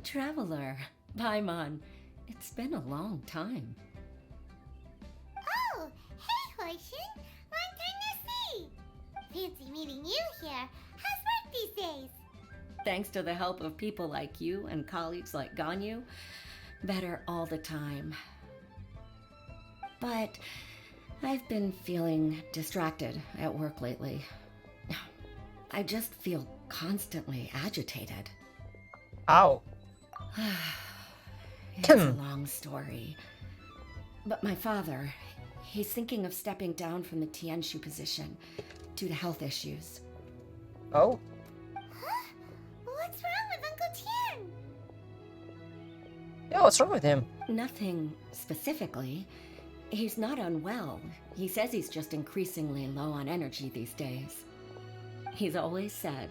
Traveler, Paimon. It's been a long time. Oh, hey Hoishin! Long time no see! Fancy meeting you here. How's work these days? Thanks to the help of people like you and colleagues like Ganyu, better all the time. But I've been feeling distracted at work lately. I just feel constantly agitated. Ow. It's a long story. But my father, he's thinking of stepping down from the Tianshu position due to health issues. Oh? Huh? What's wrong with Uncle Tian? Yeah, what's wrong with him? Nothing specifically. He's not unwell. He says he's just increasingly low on energy these days. He's always said,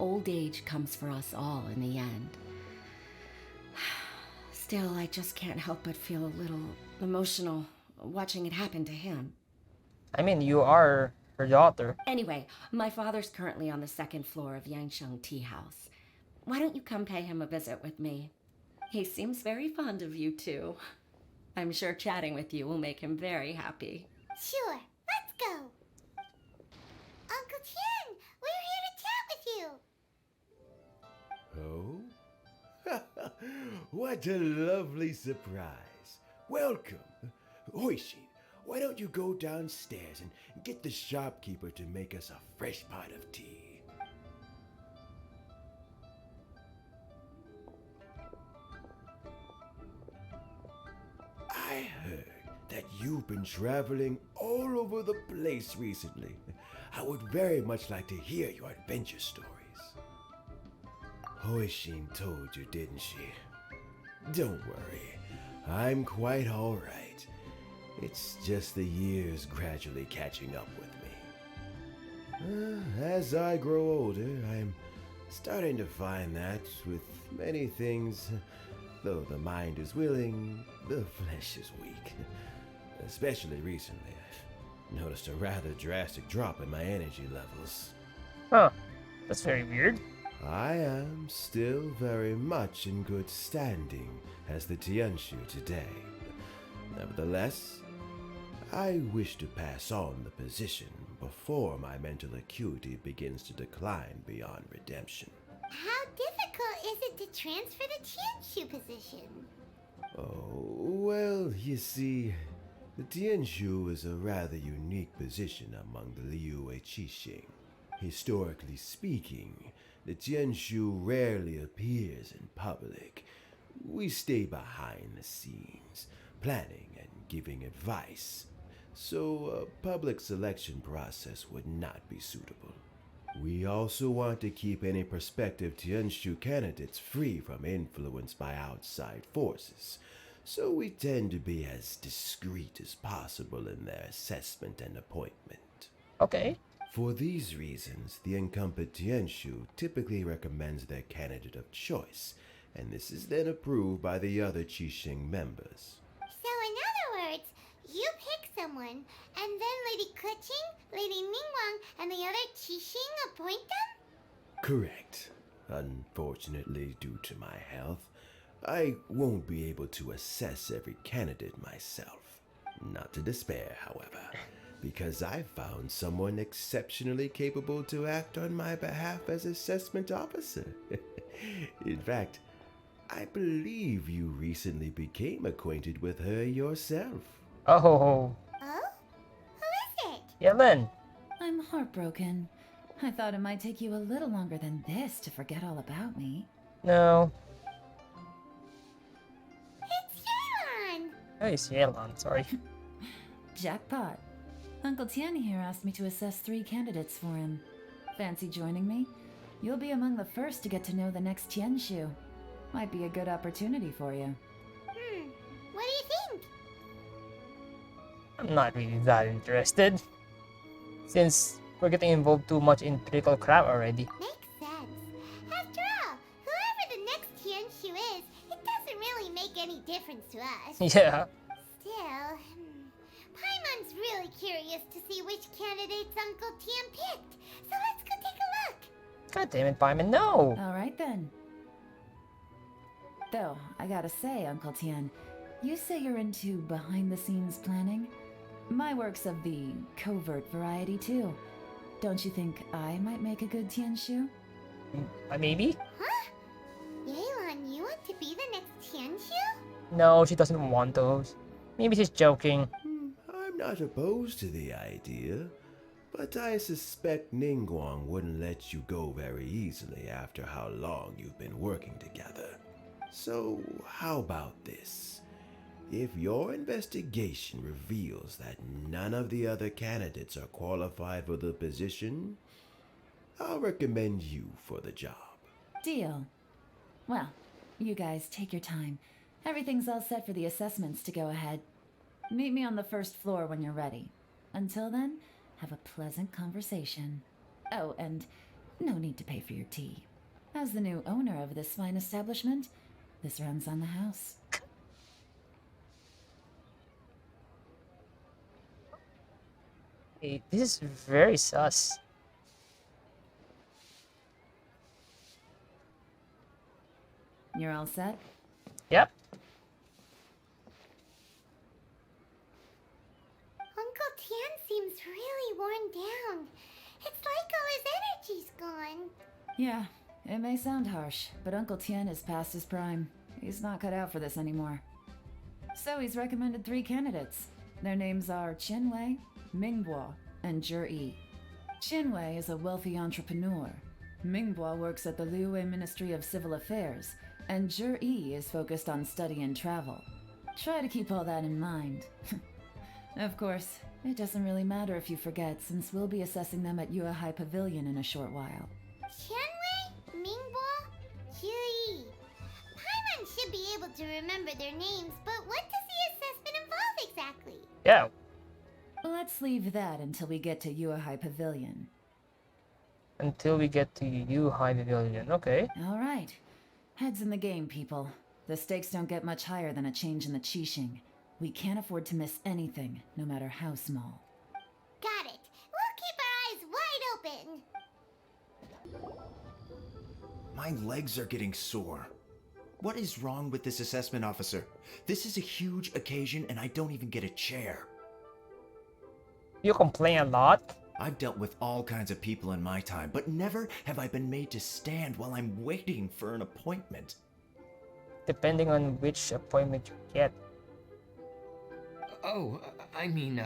old age comes for us all in the end. Still, I just can't help but feel a little emotional watching it happen to him. I mean, you are her daughter. Anyway, my father's currently on the second floor of Yangsheng Tea House. Why don't you come pay him a visit with me? He seems very fond of you too. I'm sure chatting with you will make him very happy. Sure, let's go. Uncle Tian, we're here to chat with you. Oh? What a lovely surprise. Welcome. Hoishin, why don't you go downstairs and get the shopkeeper to make us a fresh pot of tea? I heard that you've been traveling all over the place recently. I would very much like to hear your adventure stories. Hoishin told you, didn't she? Don't worry, I'm quite all right. It's just the years gradually catching up with me. As I grow older, I'm starting to find that with many things, though the mind is willing, the flesh is weak. Especially recently, I've noticed a rather drastic drop in my energy levels. Huh. That's very weird. I am still very much in good standing as the Tianshu today. Nevertheless, I wish to pass on the position before my mental acuity begins to decline beyond redemption. How difficult is it to transfer the Tianshu position? Oh, well, you see, the Tianshu is a rather unique position among the Liu Qixing. Historically speaking, the Tianshu rarely appears in public. We stay behind the scenes, planning and giving advice, so a public selection process would not be suitable. We also want to keep any prospective Tianshu candidates free from influence by outside forces, so we tend to be as discreet as possible in their assessment and appointment. Okay. For these reasons, the incumbent Tianshu typically recommends their candidate of choice, and this is then approved by the other Qixing members. So in other words, you pick someone, and then Lady Keqing, Lady Ningguang, and the other Qixing appoint them? Correct. Unfortunately, due to my health, I won't be able to assess every candidate myself. Not to despair, however, because I found someone exceptionally capable to act on my behalf as assessment officer. In fact, I believe you recently became acquainted with her yourself. Oh. Oh? Who is it? Yelan. I'm heartbroken. I thought it might take you a little longer than this to forget all about me. No. It's Yelan! Oh, it's Yelan, sorry. Jackpot. Uncle Tian here asked me to assess 3 candidates for him. Fancy joining me? You'll be among the first to get to know the next Tianshu. Might be a good opportunity for you. What do you think? I'm not really that interested, since we're getting involved too much in political crap already. Makes sense. After all, whoever the next Tianshu is, it doesn't really make any difference to us. Yeah. Still, Paimon's really curious to see which candidates Uncle Tian picked, so let's go take a look. God damn it, Paimon, no! All right then. Though, I gotta say, Uncle Tian, you say you're into behind-the-scenes planning? My work's of the covert variety, too. Don't you think I might make a good Tianshu? Maybe? Huh? Yelan, you want to be the next Tianshu? No, she doesn't want those. Maybe she's joking. I'm not opposed to the idea, but I suspect Ningguang wouldn't let you go very easily after how long you've been working together. So, how about this? If your investigation reveals that none of the other candidates are qualified for the position, I'll recommend you for the job. Deal. Well, you guys take your time. Everything's all set for the assessments to go ahead. Meet me on the first floor when you're ready. Until then, have a pleasant conversation. Oh, and no need to pay for your tea. As the new owner of this fine establishment, this runs on the house. Hey, this is very sus. You're all set? Yep. Uncle Tian seems really worn down. It's like all his energy's gone. Yeah, it may sound harsh, but Uncle Tian is past his prime. He's not cut out for this anymore. So he's recommended 3 candidates. Their names are Qinwei, Mingbo, and Zhi. Qinwei is a wealthy entrepreneur. Mingbo works at the Liyue Ministry of Civil Affairs, and Zhi is focused on study and travel. Try to keep all that in mind. Of course, it doesn't really matter if you forget, since we'll be assessing them at Yuehai Pavilion in a short while. Qianwei, Mingbo, Zhi. Paimon should be able to remember their names, but what does the assessment involve exactly? Yeah. Let's leave that until we get to Yuehai Pavilion. Until we get to Yuehai Pavilion. Okay. All right. Heads in the game, people. The stakes don't get much higher than a change in the Qixing. We can't afford to miss anything, no matter how small. Got it. We'll keep our eyes wide open. My legs are getting sore. What is wrong with this assessment officer? This is a huge occasion and I don't even get a chair. You complain a lot. I've dealt with all kinds of people in my time, but never have I been made to stand while I'm waiting for an appointment. Depending on which appointment you get. Oh, I mean,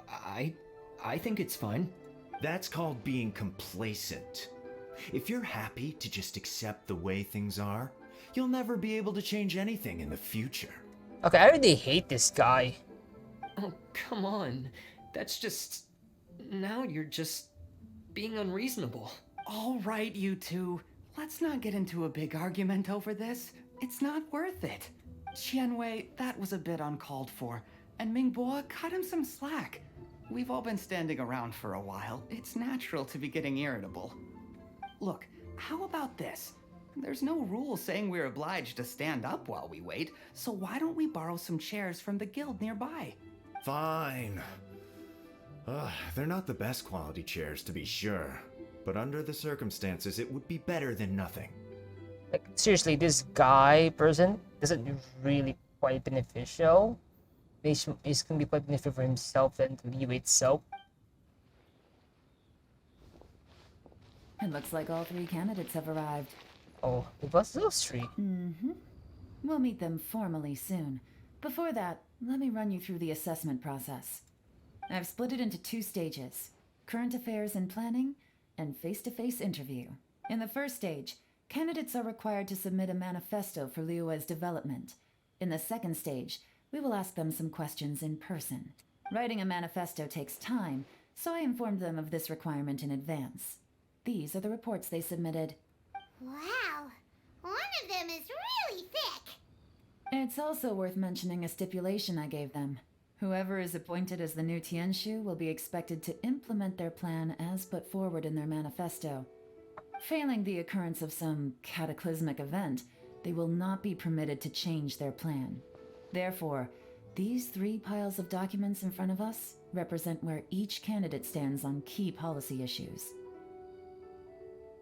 I think it's fine. That's called being complacent. If you're happy to just accept the way things are, you'll never be able to change anything in the future. Okay, I really hate this guy. Oh, come on. That's just... Now you're just being unreasonable. All right, you two. Let's not get into a big argument over this. It's not worth it. Qianwei, that was a bit uncalled for. And Mingbo, cut him some slack. We've all been standing around for a while. It's natural to be getting irritable. Look, how about this? There's no rule saying we're obliged to stand up while we wait, so why don't we borrow some chairs from the guild nearby? Fine. They're not the best quality chairs, to be sure. But under the circumstances, it would be better than nothing. Like, seriously, this guy person isn't really quite beneficial. He's gonna be quite beneficial for himself and Liyue itself. It looks like all 3 candidates have arrived. Oh, it was those 3. Mm-hmm. We'll meet them formally soon. Before that, let me run you through the assessment process. I've split it into 2 stages: current affairs and planning, and face-to-face interview. In the first stage, candidates are required to submit a manifesto for Liyue's development. In the second stage, we will ask them some questions in person. Writing a manifesto takes time, so I informed them of this requirement in advance. These are the reports they submitted. Wow. One of them is really thick. It's also worth mentioning a stipulation I gave them. Whoever is appointed as the new Tianshu will be expected to implement their plan as put forward in their manifesto. Failing the occurrence of some cataclysmic event, they will not be permitted to change their plan. Therefore, these 3 piles of documents in front of us represent where each candidate stands on key policy issues.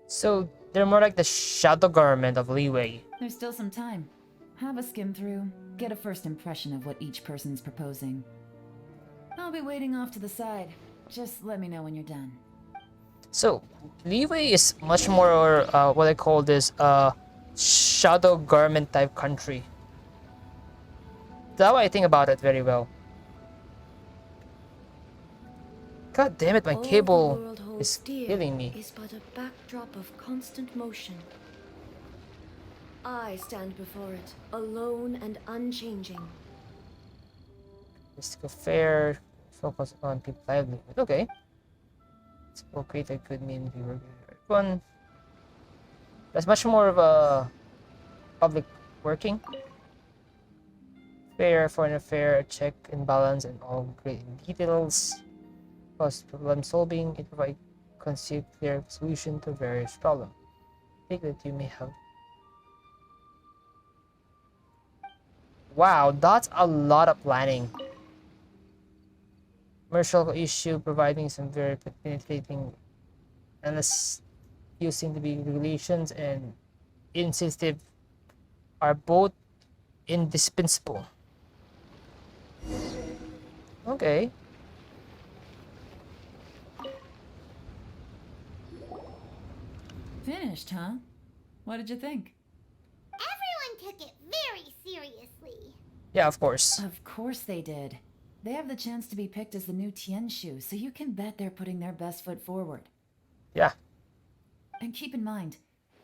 So they're more like the shadow government of Liyue. There's still some time. Have a skim through, get a first impression of what each person's proposing. I'll be waiting off to the side. Just let me know when you're done. So, Liyue is much more, what I call this, shadow garment type country. That's how I think about it very well. God damn it, my All the cable world holds is dear killing me. is but a backdrop of constant motion. I stand before it, alone and unchanging. Mystical fair, focus on people livelihood. Okay. It's create a good mean viewer. One. That's much more of a public working. Fair, foreign affair, check and balance and all great details. Plus problem solving, it provides conceive clear solution to various problems. Think that you may have. Wow, that's a lot of planning. Commercial issue providing some very penetrating unless using to be regulations and insensitive are both indispensable. Okay. Finished, huh? What did you think? Everyone took it very seriously. Yeah, of course. Of course they did. They have the chance to be picked as the new Tianshu, so you can bet they're putting their best foot forward. Yeah. And keep in mind,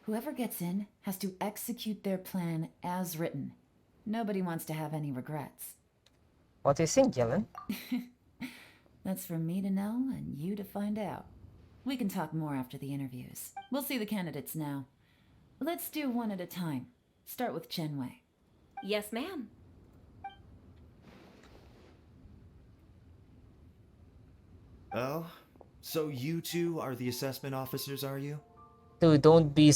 whoever gets in has to execute their plan as written. Nobody wants to have any regrets. What do you think, Yelan? That's for me to know and you to find out. We can talk more after the interviews. We'll see the candidates now. Let's do one at a time. Start with Chenwei. Yes, ma'am. Oh, so you two are the assessment officers, are you? Dude, don't be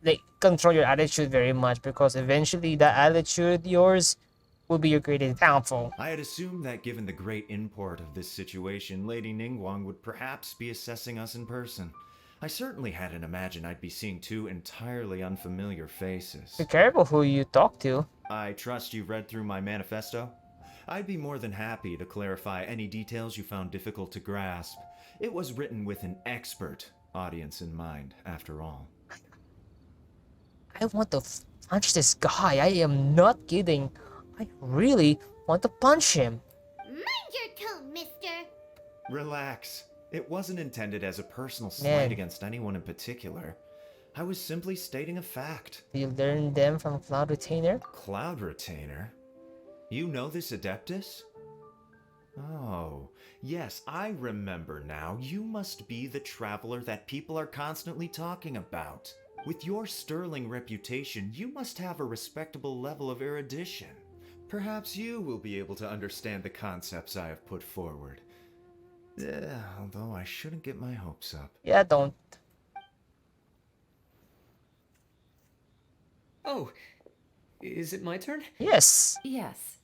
like control your attitude very much because eventually that attitude yours will be your greatest downfall. I had assumed that given the great import of this situation, Lady Ningguang would perhaps be assessing us in person. I certainly hadn't imagined I'd be seeing two entirely unfamiliar faces. Be careful who you talk to. I trust you've read through my manifesto? I'd be more than happy to clarify any details you found difficult to grasp. It was written with an expert audience in mind, after all. I want to punch this guy. I am not kidding. I really want to punch him. Mind your tone, mister. Relax. It wasn't intended as a personal slight Man. against anyone in particular. I was simply stating a fact. You learned them from Cloud Retainer? Cloud Retainer? You know this Adeptus? Oh, yes, I remember now. You must be the traveler that people are constantly talking about. With your sterling reputation, you must have a respectable level of erudition. Perhaps you will be able to understand the concepts I have put forward. Although I shouldn't get my hopes up. Yeah, don't. Oh, is it my turn? Yes. Yes.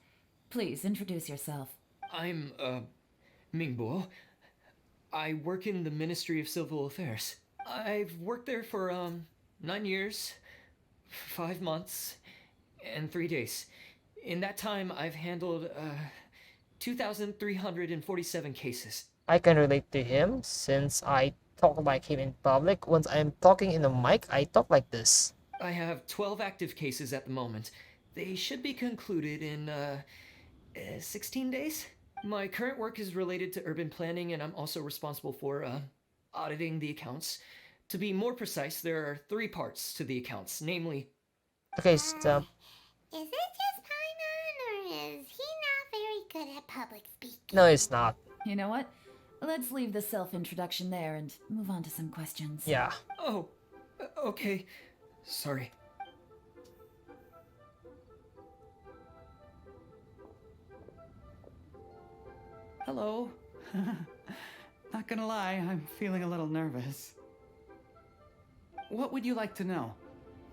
Please introduce yourself. I'm, Mingbo. I work in the Ministry of Civil Affairs. I've worked there for, 9 years, 5 months, and 3 days. In that time, I've handled, 2,347 cases. I can relate to him since I talk like him in public. Once I'm talking in the mic, I talk like this. I have 12 active cases at the moment. They should be concluded in, 16 days. My current work is related to urban planning, and I'm also responsible for, auditing the accounts. To be more precise, there are 3 parts to the accounts, namely... Okay, stop. Is it just Paimon, or is he not very good at public speaking? No, it's not. You know what? Let's leave the self-introduction there and move on to some questions. Yeah. Oh, okay. Sorry. Hello. Not gonna lie, I'm feeling a little nervous. What would you like to know?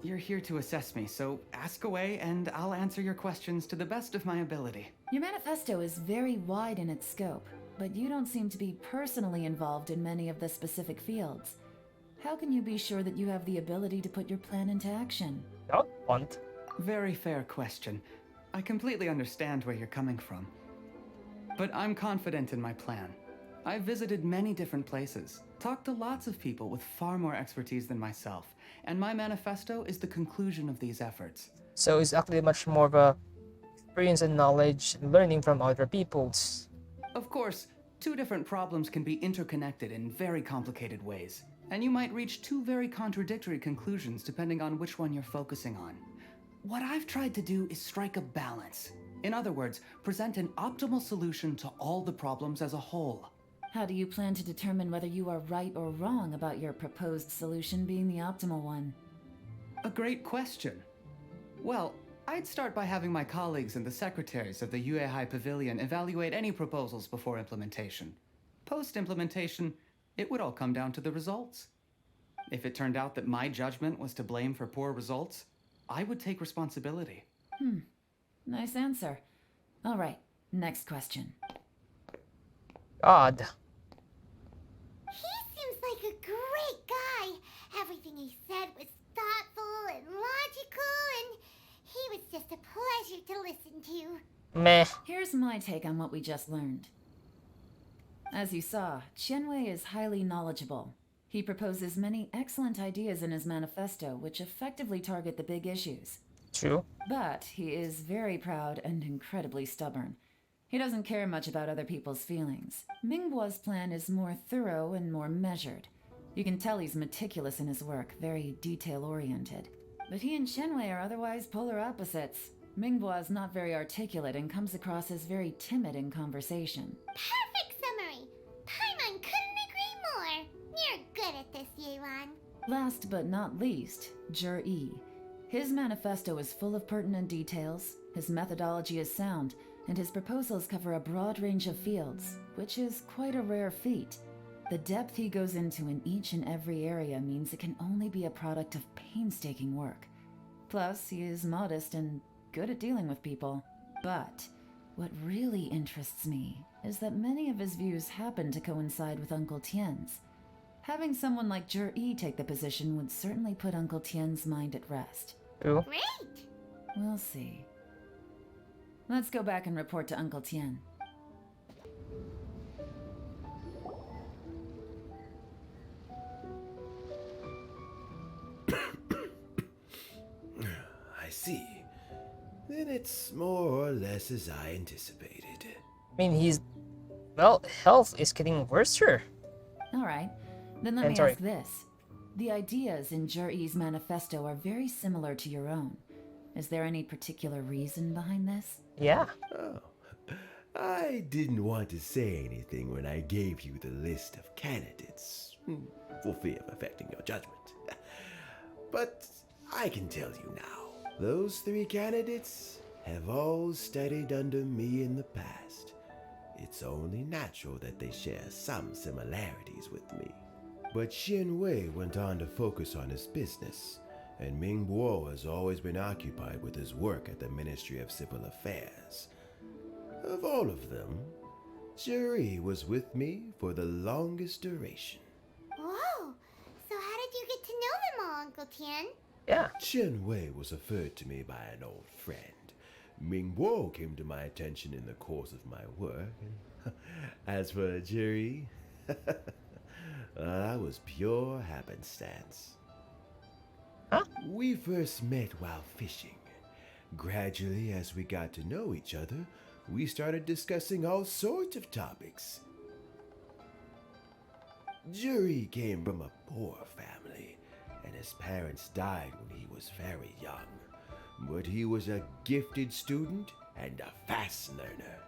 You're here to assess me, so ask away and I'll answer your questions to the best of my ability. Your manifesto is very wide in its scope, but you don't seem to be personally involved in many of the specific fields. How can you be sure that you have the ability to put your plan into action? Don't want. Very fair question. I completely understand where you're coming from. But I'm confident in my plan. I've visited many different places, talked to lots of people with far more expertise than myself, and my manifesto is the conclusion of these efforts. So it's actually much more of a experience and knowledge and learning from other people's. Of course, two different problems can be interconnected in very complicated ways, and you might reach two very contradictory conclusions depending on which one you're focusing on. What I've tried to do is strike a balance. In other words, present an optimal solution to all the problems as a whole. How do you plan to determine whether you are right or wrong about your proposed solution being the optimal one? A great question. Well, I'd start by having my colleagues and the secretaries of the Yuehai Pavilion evaluate any proposals before implementation. Post-implementation, it would all come down to the results. If it turned out that my judgment was to blame for poor results, I would take responsibility. Nice answer. All right, next question. God. He seems like a great guy. Everything he said was thoughtful and logical, and he was just a pleasure to listen to. Meh. Here's my take on what we just learned. As you saw, Qianwei is highly knowledgeable. He proposes many excellent ideas in his manifesto, which effectively target the big issues. True. But he is very proud and incredibly stubborn. He doesn't care much about other people's feelings. Mingbo's plan is more thorough and more measured. You can tell he's meticulous in his work, very detail-oriented. But he and Qianwei are otherwise polar opposites. Mingbo is not very articulate and comes across as very timid in conversation. Perfect summary. Paimon couldn't agree more. You're good at this, Yelan. Last but not least, Jur-E. His manifesto is full of pertinent details, his methodology is sound, and his proposals cover a broad range of fields, which is quite a rare feat. The depth he goes into in each and every area means it can only be a product of painstaking work. Plus, he is modest and good at dealing with people. But what really interests me is that many of his views happen to coincide with Uncle Tien's. Having someone like Jur-E take the position would certainly put Uncle Tien's mind at rest. True. Great. We'll see. Let's go back and report to Uncle Tien. I see. Then it's more or less as I anticipated. I mean, well, health is getting worse here. All right, then let I'm me sorry. ask this. The ideas in Jur-E's manifesto are very similar to your own. Is there any particular reason behind this? Yeah. Oh, I didn't want to say anything when I gave you the list of candidates, for fear of affecting your judgment. But I can tell you now, those 3 candidates have all studied under me in the past. It's only natural that they share some similarities with me. But Qianwei went on to focus on his business, and Mingbo has always been occupied with his work at the Ministry of Civil Affairs. Of all of them, Juri was with me for the longest duration. Whoa. So how did you get to know them all, Uncle Tien? Yeah. Qianwei was referred to me by an old friend. Mingbo came to my attention in the course of my work. And as for Juri, that was pure happenstance. Huh? We first met while fishing. Gradually, as we got to know each other, we started discussing all sorts of topics. Juri came from a poor family, and his parents died when he was very young. But he was a gifted student and a fast learner.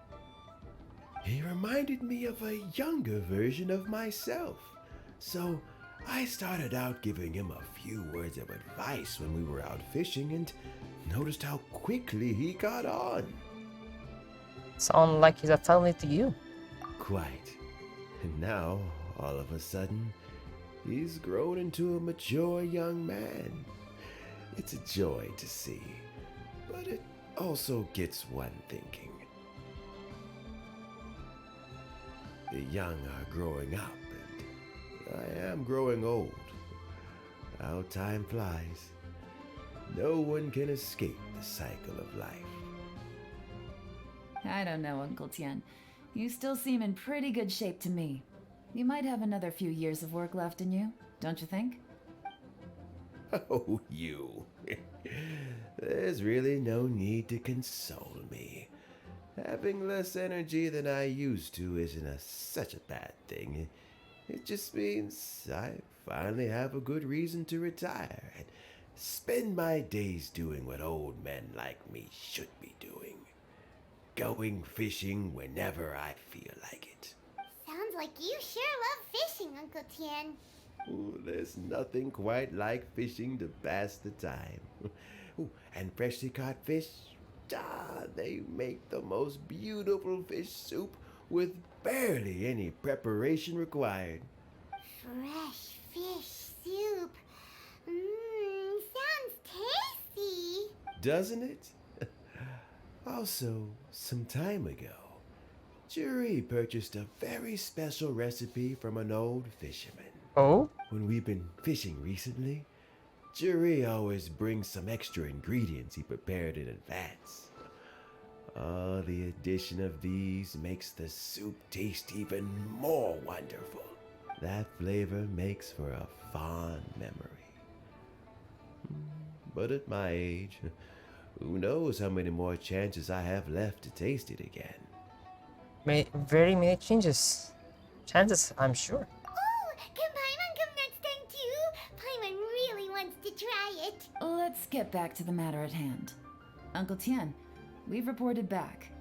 He reminded me of a younger version of myself, so I started out giving him a few words of advice when we were out fishing and noticed how quickly he got on. Sound like he's a family to you. Quite. And now, all of a sudden, he's grown into a mature young man. It's a joy to see, but it also gets one thinking. The young are growing up, and I am growing old. How time flies. No one can escape the cycle of life. I don't know, Uncle Tian. You still seem in pretty good shape to me. You might have another few years of work left in you, don't you think? Oh, you. There's really no need to console me. Having less energy than I used to isn't such a bad thing. It just means I finally have a good reason to retire and spend my days doing what old men like me should be doing. Going fishing whenever I feel like it. Sounds like you sure love fishing, Uncle Tian. Ooh, there's nothing quite like fishing to pass the time. Ooh, and freshly caught fish, they make the most beautiful fish soup with barely any preparation required. Fresh fish soup. Sounds tasty. Doesn't it? Also, some time ago, Jury purchased a very special recipe from an old fisherman. Oh? When we've been fishing recently, Jury always brings some extra ingredients he prepared in advance. The addition of these makes the soup taste even more wonderful. That flavor makes for a fond memory. But at my age, who knows how many more chances I have left to taste it again. Very many chances, I'm sure. Oh, can Paimon come next time too? Paimon really wants to try it. Let's get back to the matter at hand. Uncle Tian, we've reported back.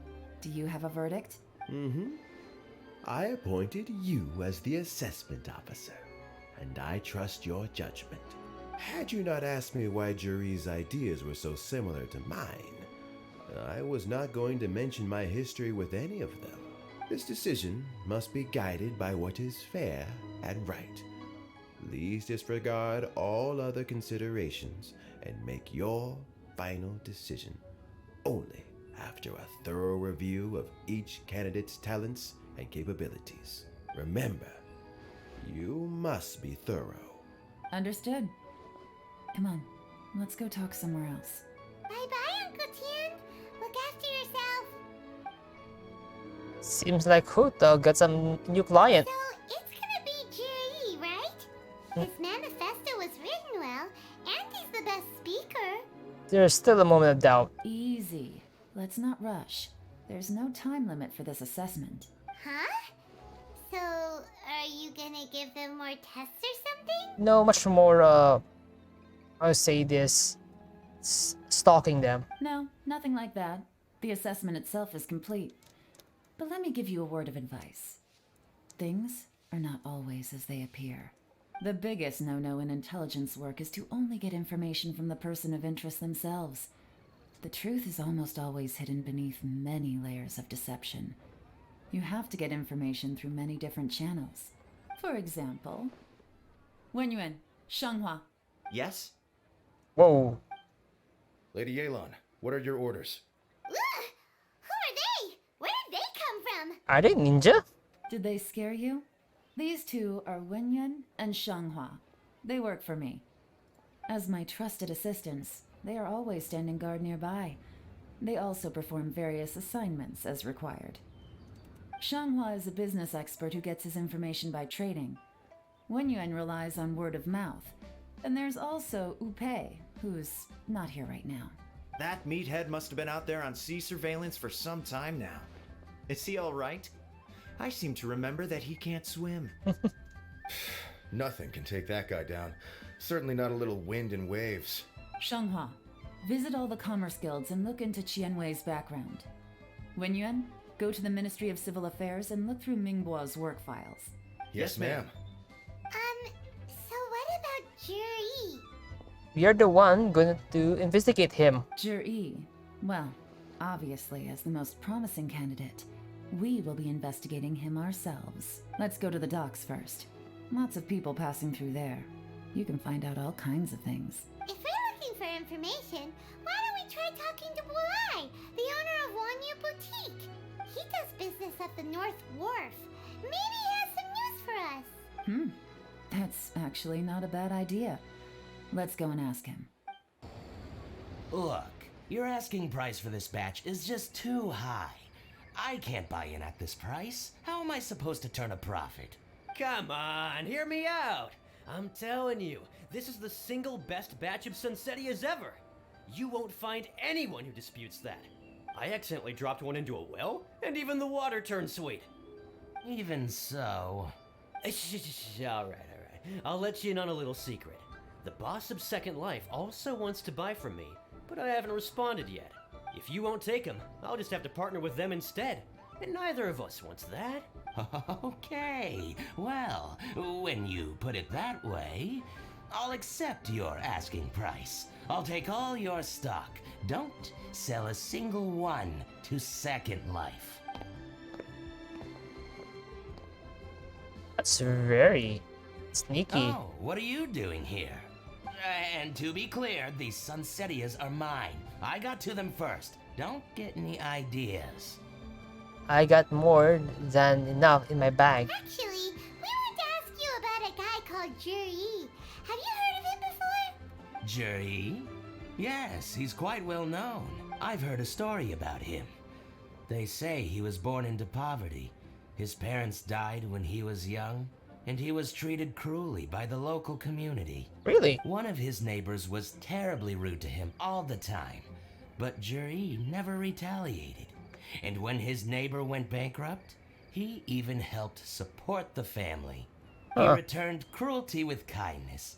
Do you have a verdict? I appointed you as the assessment officer, and I trust your judgment. Had you not asked me why Jury's ideas were so similar to mine, I was not going to mention my history with any of them. This decision must be guided by what is fair and right. Please disregard all other considerations and make your final decision only after a thorough review of each candidate's talents and capabilities. Remember, you must be thorough. Understood. Come on, let's go talk somewhere else. Bye-bye, Uncle Tian. Look after yourself. Seems like Huta got some new client. So, it's gonna be Jiri, right? His manifesto was written well, and he's the best speaker. There's still a moment of doubt. Easy. Let's not rush. There's no time limit for this assessment. Huh? So, are you gonna give them more tests or something? No, much more, I would say this, stalking them. No, nothing like that. The assessment itself is complete. But let me give you a word of advice. Things are not always as they appear. The biggest no-no in intelligence work is to only get information from the person of interest themselves. The truth is almost always hidden beneath many layers of deception. You have to get information through many different channels. For example, Wenyuan, Shanghua. Yes? Whoa. Lady Yelan, what are your orders? Ugh! Who are they? Where did they come from? Are they ninja? Did they scare you? These two are Wenyuan and Shanghua. They work for me. As my trusted assistants, they are always standing guard nearby. They also perform various assignments as required. Shanghua is a business expert who gets his information by trading. Wenyuan relies on word of mouth. And there's also Upei, who's not here right now. That meathead must have been out there on sea surveillance for some time now. Is he all right? I seem to remember that he can't swim. Nothing can take that guy down. Certainly not a little wind and waves. Shanghua, visit all the commerce guilds and look into Qianwei's background. Wenyuan, go to the Ministry of Civil Affairs and look through Mingbo's work files. Yes, ma'am. So what about Jiri? We are the one going to investigate him. Jiri, well, obviously as the most promising candidate, we will be investigating him ourselves. Let's go to the docks first. Lots of people passing through there. You can find out all kinds of things. If we're looking for information, why don't we try talking to Bulai, the owner of Wanyu Boutique? He does business at the North Wharf. Maybe he has some news for us. That's actually not a bad idea. Let's go and ask him. Look, your asking price for this batch is just too high. I can't buy in at this price. How am I supposed to turn a profit? Come on, hear me out. I'm telling you, this is the single best batch of Sunsetias ever. You won't find anyone who disputes that. I accidentally dropped one into a well, and even the water turned sweet. Even so... Alright. I'll let you in on a little secret. The boss of Second Life also wants to buy from me, but I haven't responded yet. If you won't take him, I'll just have to partner with them instead. And neither of us wants that. Okay, well, when you put it that way, I'll accept your asking price. I'll take all your stock. Don't sell a single one to Second Life. That's very sneaky. Oh, what are you doing here? And to be clear, these Sunsetias are mine. I got to them first. Don't get any ideas. I got more than enough in my bag. Actually, we want to ask you about a guy called Juri. Have you heard of him before? Juri? Yes, he's quite well known. I've heard a story about him. They say he was born into poverty. His parents died when he was young, and he was treated cruelly by the local community. Really? One of his neighbors was terribly rude to him all the time, but Juri never retaliated. And when his neighbor went bankrupt, he even helped support the family. He returned cruelty with kindness,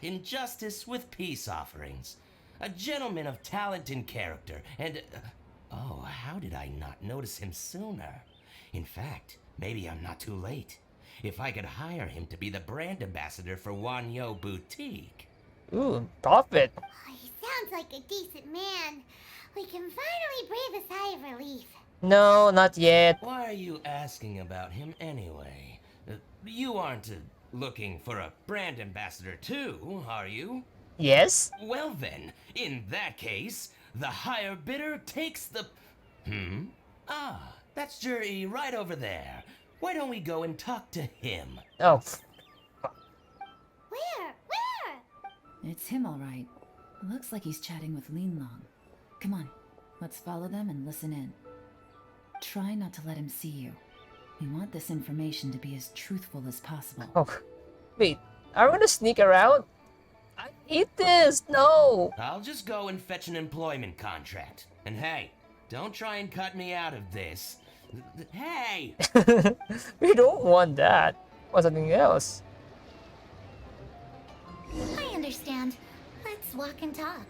injustice with peace offerings. A gentleman of talent and character, and... oh, how did I not notice him sooner? In fact, maybe I'm not too late. If I could hire him to be the brand ambassador for Wanyo Boutique. Ooh, profit. Oh, he sounds like a decent man. We can finally breathe a sigh of relief. No, not yet. Why are you asking about him anyway? You aren't looking for a brand ambassador too, are you? Yes? Well then, in that case, the higher bidder takes the... Ah, that's Juri right over there. Why don't we go and talk to him? Oh. Where? It's him, all right. Looks like he's chatting with Yelan. Come on, let's follow them and listen in. Try not to let him see you. We want this information to be as truthful as possible. Oh. Wait, are we gonna sneak around? I hate this! No! I'll just go and fetch an employment contract. And hey, don't try and cut me out of this. Hey! We don't want that. Want something else. I understand. Let's walk and talk.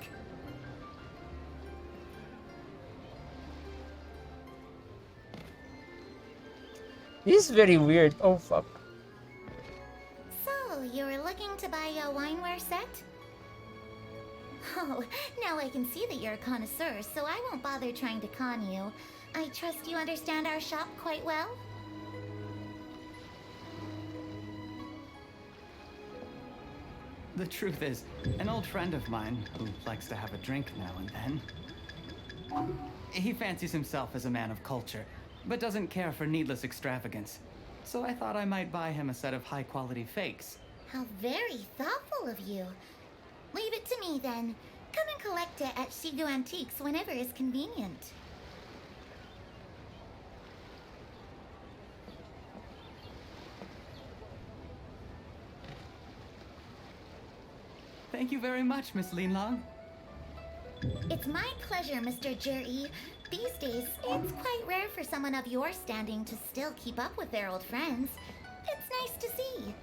This is very weird. Oh fuck. So, you were looking to buy a wineware set? Oh, now I can see that you're a connoisseur, so I won't bother trying to con you. I trust you understand our shop quite well? The truth is, an old friend of mine who likes to have a drink now and then. He fancies himself as a man of culture, but doesn't care for needless extravagance. So I thought I might buy him a set of high-quality fakes. How very thoughtful of you. Leave it to me then. Come and collect it at Shigu Antiques whenever is convenient. Thank you very much, Miss Yelan. It's my pleasure, Mr. Juri. These days, it's quite rare for someone of your standing to still keep up with their old friends. It's nice to see.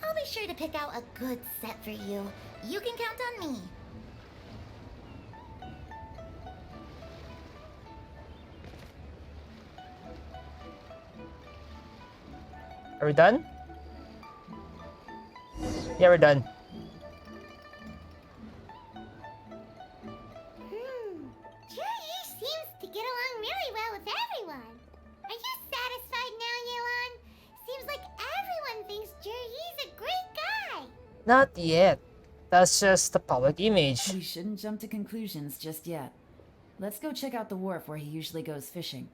I'll be sure to pick out a good set for you. You can count on me. Are we done? Yeah, we're done. Juri seems to get along really well with everyone. Are you satisfied now, Yelan? Seems like everyone thinks Juri's a great guy. Not yet. That's just the public image. We shouldn't jump to conclusions just yet. Let's go check out the wharf where he usually goes fishing.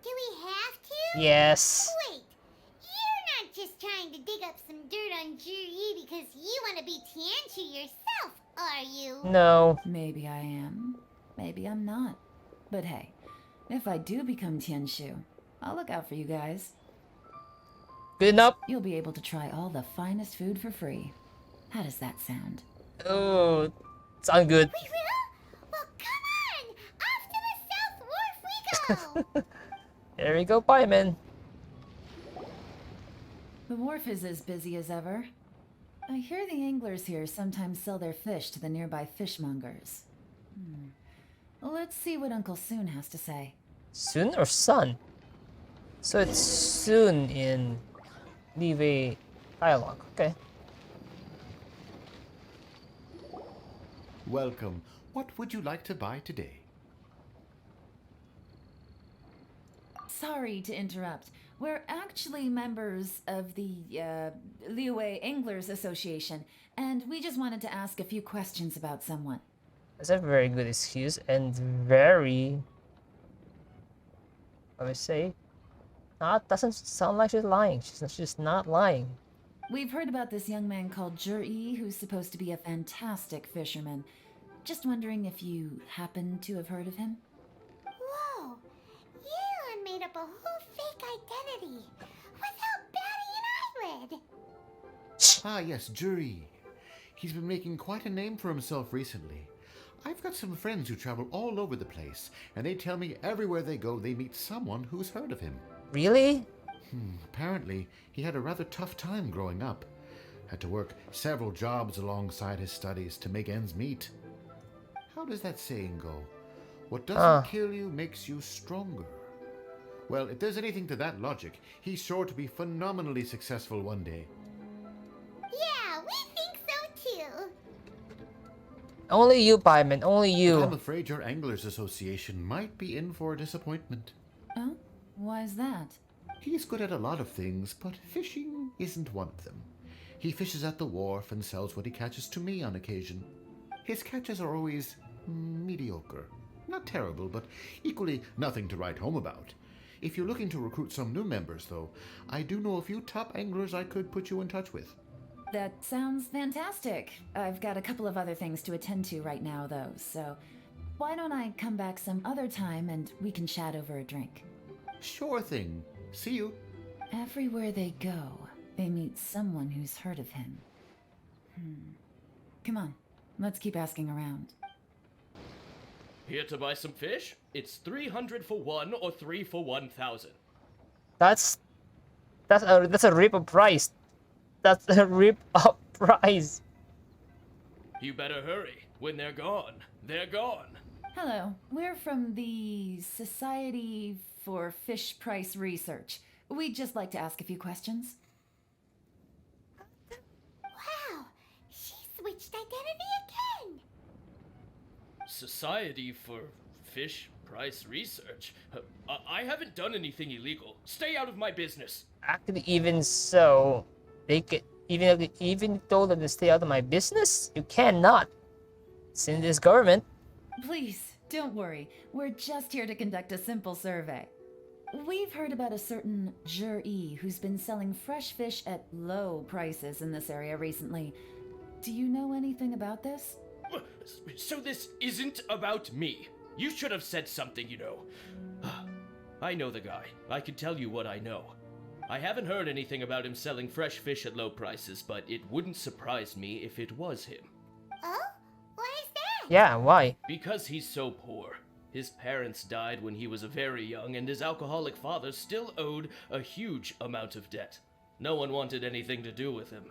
Do we have to? Yes. Wait, you're not just trying to dig up some dirt on Juri because you want to be Tianchu yourself, yourself, are you? No. Maybe I am. Maybe I'm not. But hey, if I do become Tianshu, I'll look out for you guys. Good enough. You'll be able to try all the finest food for free. How does that sound? Oh, sound good. We will? Well, come on! Off to the South Wharf we go! There we go, pieman. The wharf is as busy as ever. I hear the anglers here sometimes sell their fish to the nearby fishmongers. Let's see what Uncle Soon has to say. Soon or son? So it's soon in Liyue dialogue. Okay. Welcome. What would you like to buy today? Sorry to interrupt. We're actually members of the Liyue Anglers Association, and we just wanted to ask a few questions about someone. That's a very good excuse and very, I would say, doesn't sound like she's lying. She's not lying. We've heard about this young man called Zhi, who's supposed to be a fantastic fisherman. Just wondering if you happen to have heard of him? Whoa! Yelan made up a whole fake identity without batting an eyelid! Ah, yes, Jury. He's been making quite a name for himself recently. I've got some friends who travel all over the place, and they tell me everywhere they go they meet someone who's heard of him. Really? Apparently, he had a rather tough time growing up. Had to work several jobs alongside his studies to make ends meet. How does that saying go? What doesn't kill you makes you stronger. Well, if there's anything to that logic, he's sure to be phenomenally successful one day. Yeah, we think so too! Only you, pieman. Only you. I'm afraid your Anglers Association might be in for a disappointment. Oh? Why's that? He's good at a lot of things, but fishing isn't one of them. He fishes at the wharf and sells what he catches to me on occasion. His catches are always mediocre. Not terrible, but equally nothing to write home about. If you're looking to recruit some new members, though, I do know a few top anglers I could put you in touch with. That sounds fantastic. I've got a couple of other things to attend to right now, though, so why don't I come back some other time and we can chat over a drink? Sure thing. See you. Everywhere they go, they meet someone who's heard of him. Come on, let's keep asking around. Here to buy some fish? It's 300 for one or 3 for 1,000. That's a rip-off price. That's a rip-off price. You better hurry. When they're gone, they're gone. Hello, we're from the Society for Fish Price Research. We'd just like to ask a few questions. Wow! She switched identity again! Society for Fish Price Research? I haven't done anything illegal. Stay out of my business. Actually, even so, they could even told them to stay out of my business. You cannot. It's in this government. Please, don't worry. We're just here to conduct a simple survey. We've heard about a certain Zhi who's been selling fresh fish at low prices in this area recently. Do you know anything about this? So this isn't about me. You should have said something, you know. I know the guy. I can tell you what I know. I haven't heard anything about him selling fresh fish at low prices, but it wouldn't surprise me if it was him. Oh? Why is that? Yeah, why? Because he's so poor. His parents died when he was very young, and his alcoholic father still owed a huge amount of debt. No one wanted anything to do with him.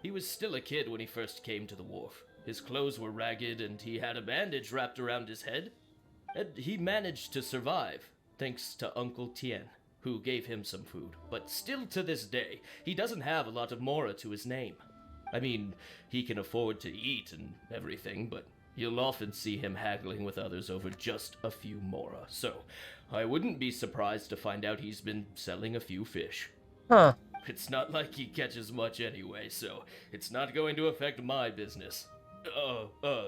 He was still a kid when he first came to the wharf. His clothes were ragged, and he had a bandage wrapped around his head. And he managed to survive, thanks to Uncle Tien, who gave him some food. But still to this day, he doesn't have a lot of mora to his name. I mean, he can afford to eat and everything, but you'll often see him haggling with others over just a few mora. So, I wouldn't be surprised to find out he's been selling a few fish. Huh. It's not like he catches much anyway, so it's not going to affect my business.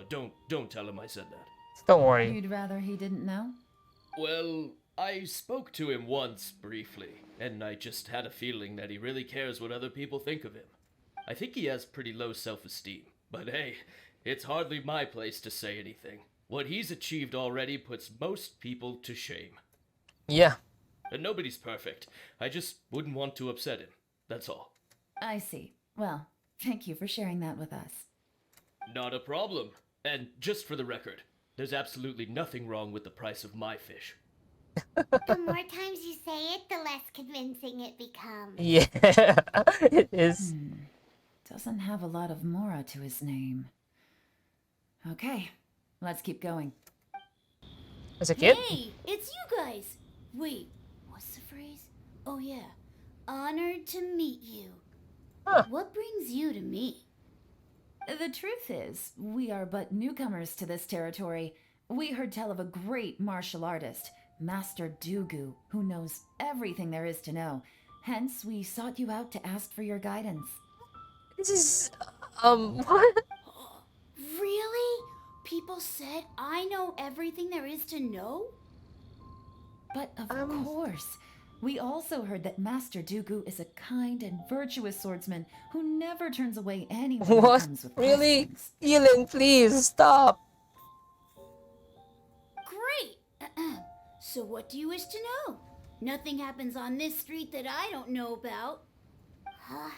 Don't tell him I said that. Don't worry. You'd rather he didn't know? Well, I spoke to him once briefly, and I just had a feeling that he really cares what other people think of him. I think he has pretty low self-esteem, but hey, It's hardly my place to say anything. What he's achieved already puts most people to shame. Yeah. And nobody's perfect. I just wouldn't want to upset him. That's all. I see. Well, thank you for sharing that with us. Not a problem. And just for the record, there's absolutely nothing wrong with the price of my fish. The more times you say it, the less convincing it becomes. Yeah, it is. Doesn't have a lot of mora to his name. Okay, let's keep going. As a kid? Hey, it's you guys. Wait, what's the phrase? Oh yeah, honored to meet you. Huh. What brings you to me? The truth is, we are but newcomers to this territory. We heard tell of a great martial artist, Master Dugu, who knows everything there is to know. Hence, we sought you out to ask for your guidance. This is, what? Really? People said I know everything there is to know? But of course, we also heard that Master Dugu is a kind and virtuous swordsman who never turns away anyone who What? comes with Really? questions. Yelan, please, stop. Great! So what do you wish to know? Nothing happens on this street that I don't know about. Now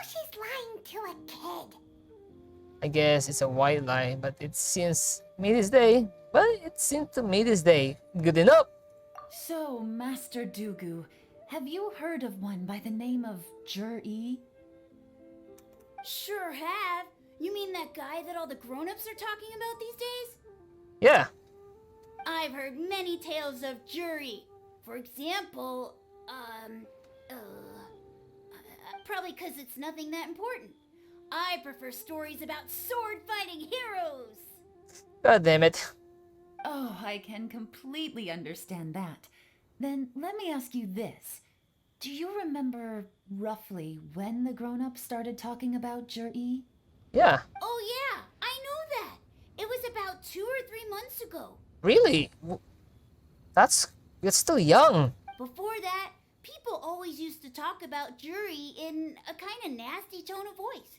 she's lying to a kid. I guess it's a white lie, but it seems made his day. But it seems to made his day good enough. So, Master Dugu, have you heard of one by the name of Jur-E? Sure have. You mean that guy that all the grown-ups are talking about these days? Yeah. I've heard many tales of Jury. For example, probably because it's nothing that important. I prefer stories about sword-fighting heroes. God damn it. Oh, I can completely understand that. Then let me ask you this. Do you remember roughly when the grown-ups started talking about Jur-E? Yeah. Oh yeah, I know that. It was about 2 or 3 months ago. Really? That's still young. Before that, people always used to talk about Jury in a kind of nasty tone of voice.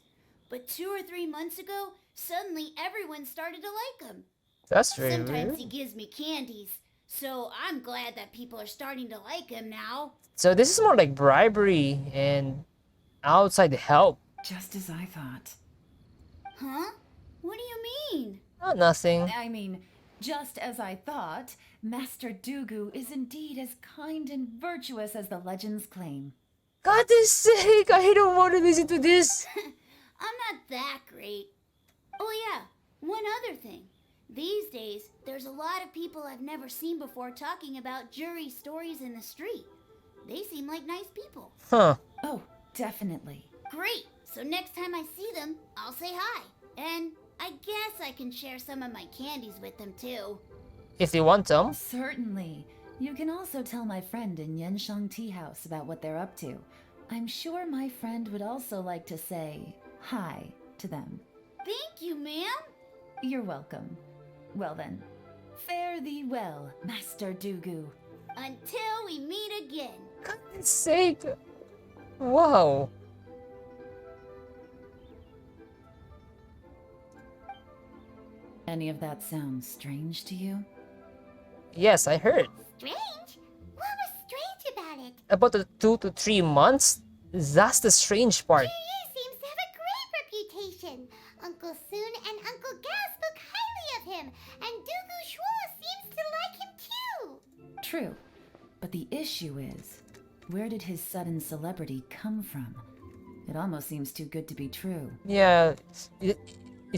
But 2 or 3 months ago, suddenly everyone started to like him. That's very Sometimes weird. he gives me candies, so I'm glad that people are starting to like him now. So this is more like bribery and outside help. Just as I thought. Huh? What do you mean? Oh, nothing. I mean, just as I thought, Master Dugu is indeed as kind and virtuous as the legends claim. God's sake, I don't want to listen to this. I'm not that great. Oh yeah, one other thing. These days, there's a lot of people I've never seen before talking about Jury stories in the street. They seem like nice people. Huh. Oh, definitely. Great! So next time I see them, I'll say hi. And I guess I can share some of my candies with them too. If they want them. Certainly. You can also tell my friend in Yenshang Tea House about what they're up to. I'm sure my friend would also like to say hi to them. Thank you, ma'am. You're welcome. Well then, fare thee well, Master Dugu. Until we meet again. God's sake. Wow. Any of that sound strange to you? Yes, I heard. Strange? What was strange about it? About the 2 to 3 months? That's the strange part. He seems to have a great reputation. Uncle Soon and Uncle Gas spoke highly of him, and Dugu Shuo seems to like him too. True. But the issue is, where did his sudden celebrity come from? It almost seems too good to be true. Yeah, it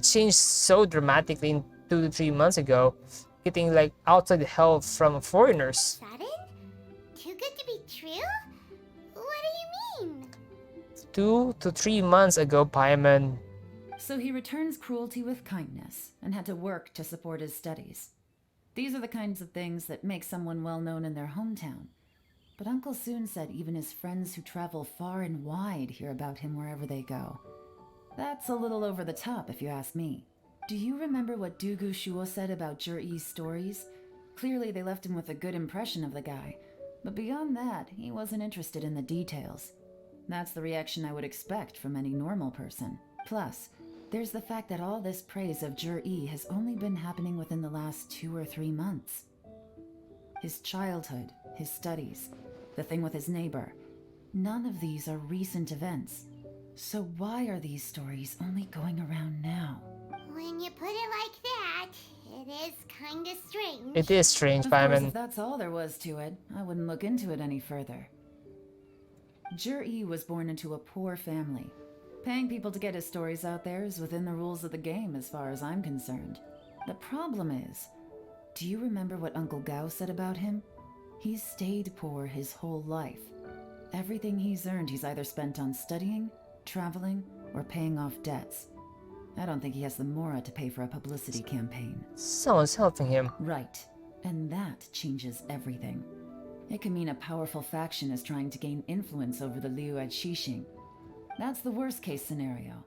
changed so dramatically in 2 to 3 months ago, getting like outside help from foreigners. Sudden? Too good to be true? What do you mean? 2 to 3 months ago, Paimon. So he returns cruelty with kindness and had to work to support his studies. These are the kinds of things that make someone well known in their hometown. But Uncle Soon said even his friends who travel far and wide hear about him wherever they go. That's a little over the top, if you ask me. Do you remember what Dugu Shuo said about Jur-E's stories? Clearly they left him with a good impression of the guy. But beyond that, he wasn't interested in the details. That's the reaction I would expect from any normal person. Plus, There's the fact that all this praise of Jur-E has only been happening within the last 2 or 3 months. His childhood, his studies, the thing with his neighbor, none of these are recent events. So why are these stories only going around now? When you put it like that, it is kinda strange. It is strange, Of but I course, mean, if that's all there was to it, I wouldn't look into it any further. Jur-E was born into a poor family. Paying people to get his stories out there is within the rules of the game as far as I'm concerned. The problem is, do you remember what Uncle Gao said about him? He's stayed poor his whole life. Everything he's earned he's either spent on studying, traveling, or paying off debts. I don't think he has the mora to pay for a publicity campaign. someone's helping him. Right. And that changes everything. It can mean a powerful faction is trying to gain influence over the Liu at Xixing. That's the worst case scenario.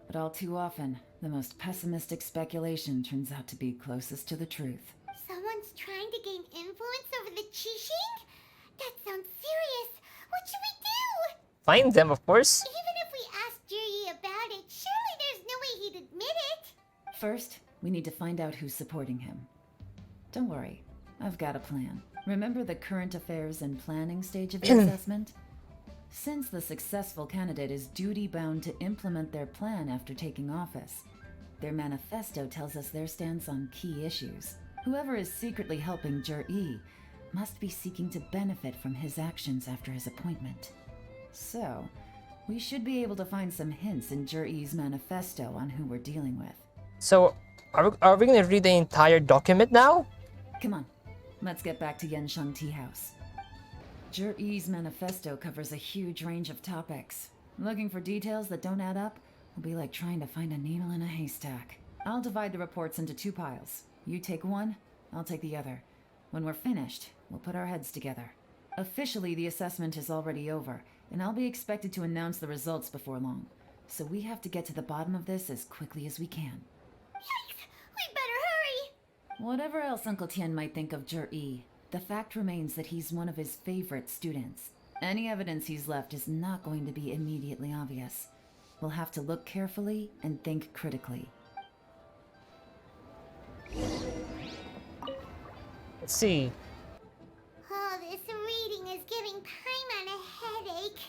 But all too often, the most pessimistic speculation turns out to be closest to the truth. Someone's trying to gain influence over the Qixing? That sounds serious. What should we do? Find them, of course. Even if we asked Juri about it, surely there's no way he'd admit it. First, we need to find out who's supporting him. Don't worry, I've got a plan. Remember the current affairs and planning stage of the assessment? Since the successful candidate is duty-bound to implement their plan after taking office, their manifesto tells us their stance on key issues. Whoever is secretly helping Jur-E must be seeking to benefit from his actions after his appointment. So, we should be able to find some hints in Jur-E's manifesto on who we're dealing with. So, are we gonna read the entire document now? Come on, let's get back to Yensheng Tea House. Jur-E's manifesto covers a huge range of topics. Looking for details that don't add up will be like trying to find a needle in a haystack. I'll divide the reports into 2 piles. You take one, I'll take the other. When we're finished, we'll put our heads together. Officially, the assessment is already over, and I'll be expected to announce the results before long. So we have to get to the bottom of this as quickly as we can. Yikes! We better hurry! Whatever else Uncle Tian might think of Jur-E, the fact remains that he's one of his favorite students. Any evidence he's left is not going to be immediately obvious. We'll have to look carefully and think critically. Let's see. Oh, this reading is giving Paimon a headache.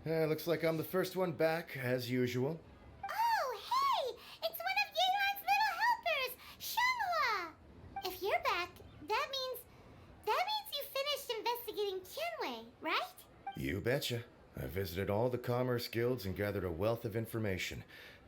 Looks like I'm the first one back, as usual. Oh, hey! It's one of Yelan's little helpers, Shanghua! If you're back, that means you finished investigating Tianwei, right? You betcha. I visited all the commerce guilds and gathered a wealth of information.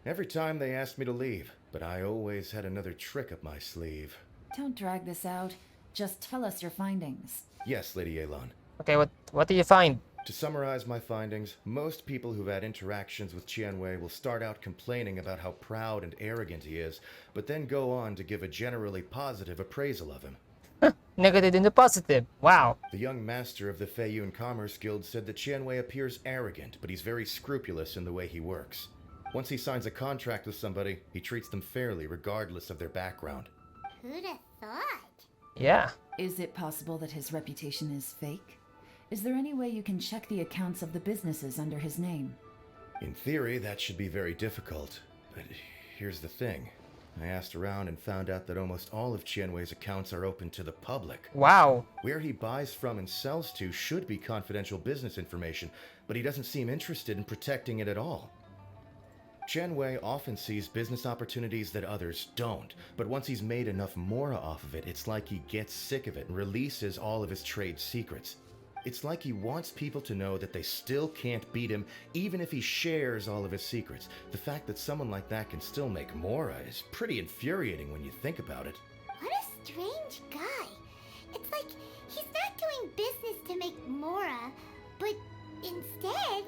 Every time they asked me to leave, but I always had another trick up my sleeve. Don't drag this out. Just tell us your findings. Yes, Lady Yelan. Okay, what do you find? To summarize my findings, most people who've had interactions with Qianwei will start out complaining about how proud and arrogant he is, but then go on to give a generally positive appraisal of him. Negative into positive. Wow. The young master of the Feiyun Commerce Guild said that Qianwei appears arrogant, but he's very scrupulous in the way he works. Once he signs a contract with somebody, he treats them fairly regardless of their background. Who'd have thought? Yeah. Is it possible that his reputation is fake? Is there any way you can check the accounts of the businesses under his name? In theory, that should be very difficult, but here's the thing. I asked around and found out that almost all of Qianwei's accounts are open to the public. Wow. Where he buys from and sells to should be confidential business information, but he doesn't seem interested in protecting it at all. Qianwei often sees business opportunities that others don't, but once he's made enough mora off of it, it's like he gets sick of it and releases all of his trade secrets. It's like he wants people to know that they still can't beat him, even if he shares all of his secrets. The fact that someone like that can still make mora is pretty infuriating when you think about it. What a strange guy. It's like he's not doing business to make mora, but instead...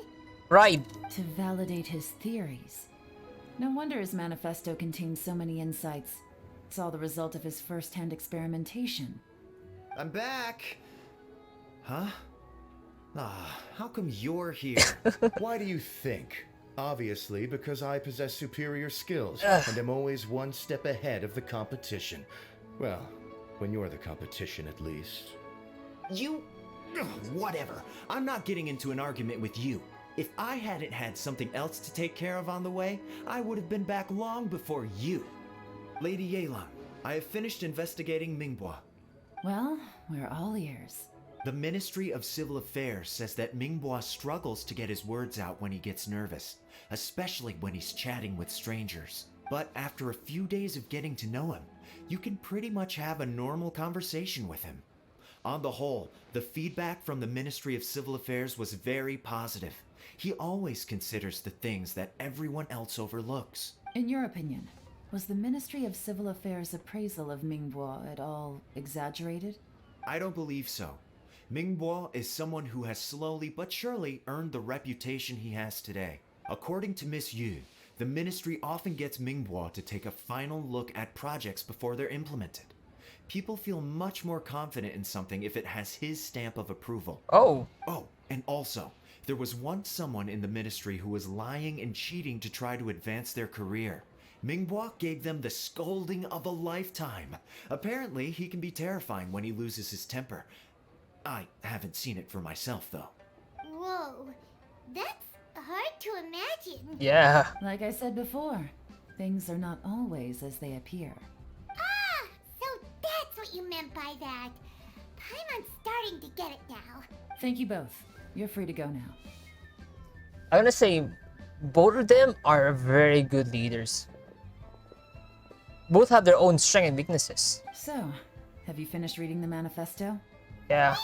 Right. To validate his theories. No wonder his manifesto contains so many insights. It's all the result of his first-hand experimentation. I'm back! Huh? How come you're here? Why do you think? Obviously, because I possess superior skills, and am always one step ahead of the competition. Well, when you're the competition, at least. Ugh, whatever. I'm not getting into an argument with you. If I hadn't had something else to take care of on the way, I would have been back long before you. Lady Yelan, I have finished investigating Mingbua. Well, we're all ears. The Ministry of Civil Affairs says that Mingbua struggles to get his words out when he gets nervous, especially when he's chatting with strangers. But after a few days of getting to know him, you can pretty much have a normal conversation with him. On the whole, the feedback from the Ministry of Civil Affairs was very positive. He always considers the things that everyone else overlooks. In your opinion, was the Ministry of Civil Affairs' appraisal of Mingbua at all exaggerated? I don't believe so. Mingbua is someone who has slowly but surely earned the reputation he has today. According to Miss Yu, the ministry often gets Mingbua to take a final look at projects before they're implemented. People feel much more confident in something if it has his stamp of approval. Oh. Oh, and also, there was once someone in the ministry who was lying and cheating to try to advance their career. Mingbua gave them the scolding of a lifetime. Apparently, he can be terrifying when he loses his temper. I haven't seen it for myself, though. Whoa, that's hard to imagine. Yeah. Like I said before, things are not always as they appear. Ah, so that's what you meant by that. Paimon's starting to get it now. Thank you both. You're free to go now. I'm gonna say both of them are very good leaders. Both have their own strengths and weaknesses. So, have you finished reading the manifesto? Yeah.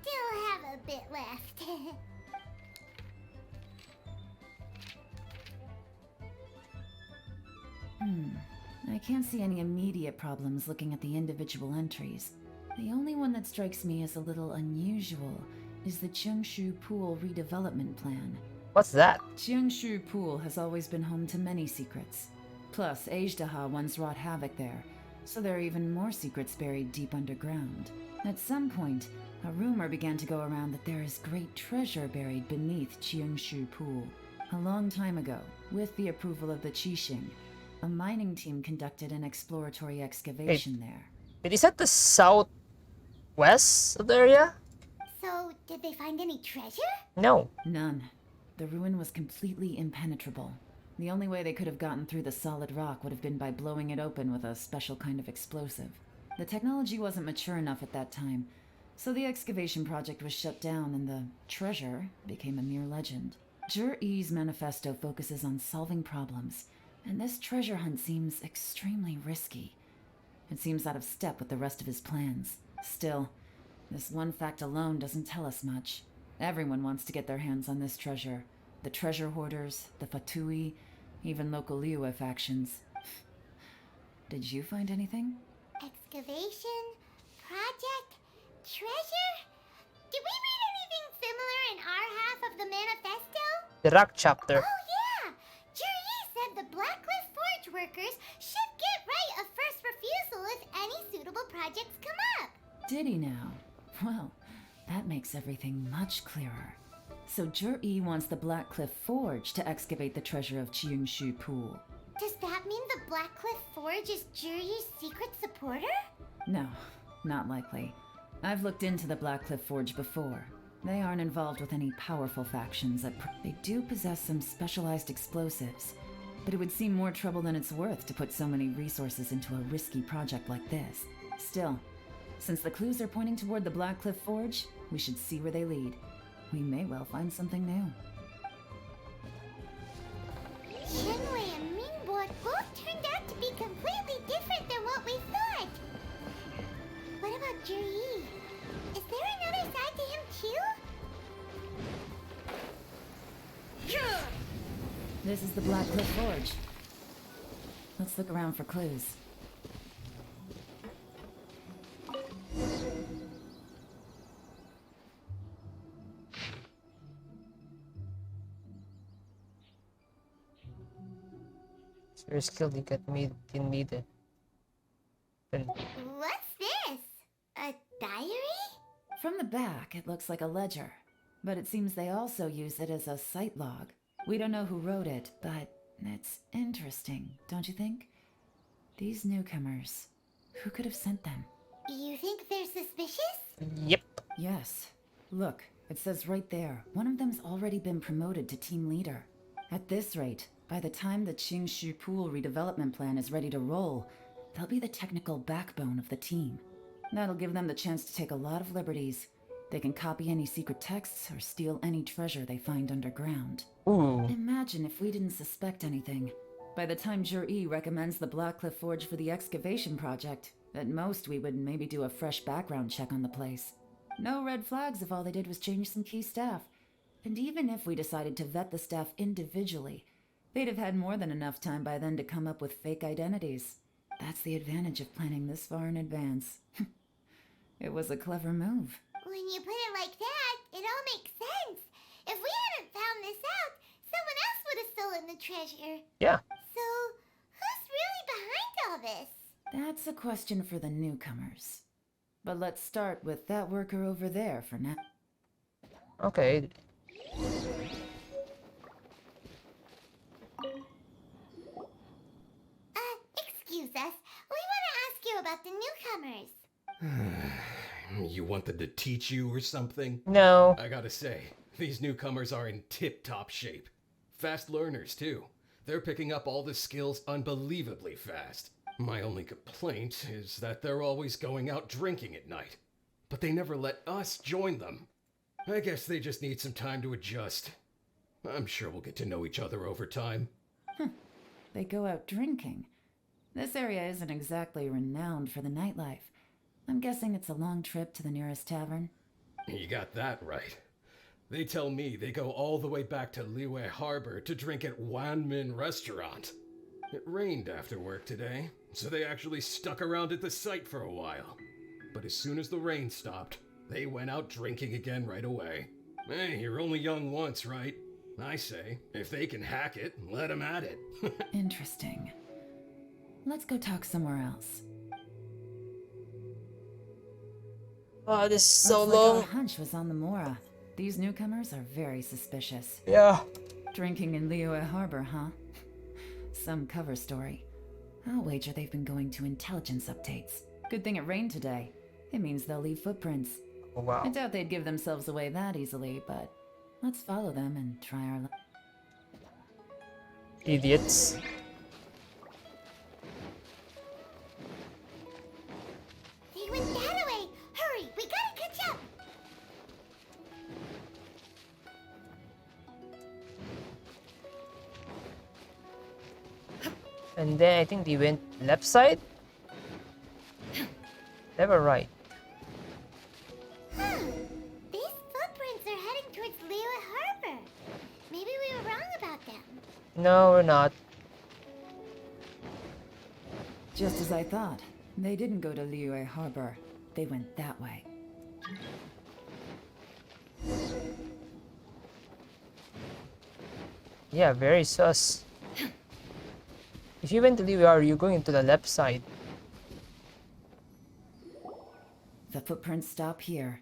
Still have a bit left. I can't see any immediate problems looking at the individual entries. The only one that strikes me as a little unusual is the Cheongshu Pool redevelopment plan. What's that? Cheongshu Pool has always been home to many secrets. Plus, Ajdaha once wrought havoc there, so there are even more secrets buried deep underground. At some point, a rumor began to go around that there is great treasure buried beneath Cheongshu Pool. A long time ago, with the approval of the Qixing, a mining team conducted an exploratory excavation there. Did he set the southwest of the area? So, did they find any treasure? No. None. The ruin was completely impenetrable. The only way they could have gotten through the solid rock would have been by blowing it open with a special kind of explosive. The technology wasn't mature enough at that time, so the excavation project was shut down and the treasure became a mere legend. Zhi-Yi's manifesto focuses on solving problems, and this treasure hunt seems extremely risky. It seems out of step with the rest of his plans. Still, this one fact alone doesn't tell us much. Everyone wants to get their hands on this treasure. The treasure hoarders, the Fatui, even local Liyue factions. Did you find anything? Excavation? Project? Treasure? Did we read anything similar in our half of the manifesto? The rock chapter. Oh yeah! Juri said the Blackcliff Forge workers should get right of first refusal if any suitable projects come up. Did he now? Well, that makes everything much clearer. So Zhi-Yi wants the Blackcliff Forge to excavate the treasure of Cheongshu Pool. Does that mean the Blackcliff Forge is Juri's secret supporter? No, not likely. I've looked into the Blackcliff Forge before. They aren't involved with any powerful factions. They do possess some specialized explosives, but it would seem more trouble than it's worth to put so many resources into a risky project like this. Still, since the clues are pointing toward the Blackcliff Forge, we should see where they lead. We may well find something new. Shenwei and Mingbua both turned out to be completely different than what we thought. What about Juri? Is there another side to him too? This is the Blackcliff Forge. Let's look around for clues. Your skill you get needed. What's this? A diary? From the back, it looks like a ledger, but it seems they also use it as a site log. We don't know who wrote it, but it's interesting, don't you think? These newcomers, who could have sent them? You think they're suspicious? Yep. Yes, Look, it says right there, one of them's already been promoted to team leader. At this rate, by the time the Qingshu Pool redevelopment plan is ready to roll, they'll be the technical backbone of the team. That'll give them the chance to take a lot of liberties. They can copy any secret texts or steal any treasure they find underground. Ooh. Imagine if we didn't suspect anything. By the time Jur-E recommends the Blackcliff Forge for the excavation project, at most we would maybe do a fresh background check on the place. No red flags if all they did was change some key staff. And even if we decided to vet the staff individually, they'd have had more than enough time by then to come up with fake identities. That's the advantage of planning this far in advance. It was a clever move. When you put it like that, it all makes sense. If we hadn't found this out, someone else would have stolen the treasure. Yeah. So, who's really behind all this? That's a question for the newcomers. But let's start with that worker over there for now. Okay. Excuse us. We want to ask you about the newcomers. You want them to teach you or something? No. I gotta say, these newcomers are in tip-top shape. Fast learners, too. They're picking up all the skills unbelievably fast. My only complaint is that they're always going out drinking at night. But they never let us join them. I guess they just need some time to adjust. I'm sure we'll get to know each other over time. They go out drinking. This area isn't exactly renowned for the nightlife. I'm guessing it's a long trip to the nearest tavern. You got that right. They tell me they go all the way back to Liyue Harbor to drink at Wanmin Restaurant. It rained after work today, so they actually stuck around at the site for a while. But as soon as the rain stopped, they went out drinking again right away. Hey, you're only young once, right? I say, if they can hack it, let them at it. Interesting. Let's go talk somewhere else. Oh, this is so Looks like long. our hunch was on the Mora. These newcomers are very suspicious. Yeah. Drinking in Liyue Harbor, huh? Some cover story. I'll wager they've been going to intelligence updates. Good thing it rained today. It means they'll leave footprints. Oh, wow. I doubt they'd give themselves away that easily, but let's follow them and try our luck. Idiots. They went that way. Hurry, we gotta catch up. And then I think they went left side? Never right. These footprints are heading towards Liyue Harbor. Maybe we were wrong about them. No, we're not. Just as I thought. They didn't go to Liyue Harbor. They went that way. Yeah, very sus. If you went to Liyue, you're going to the left side. The footprints stop here.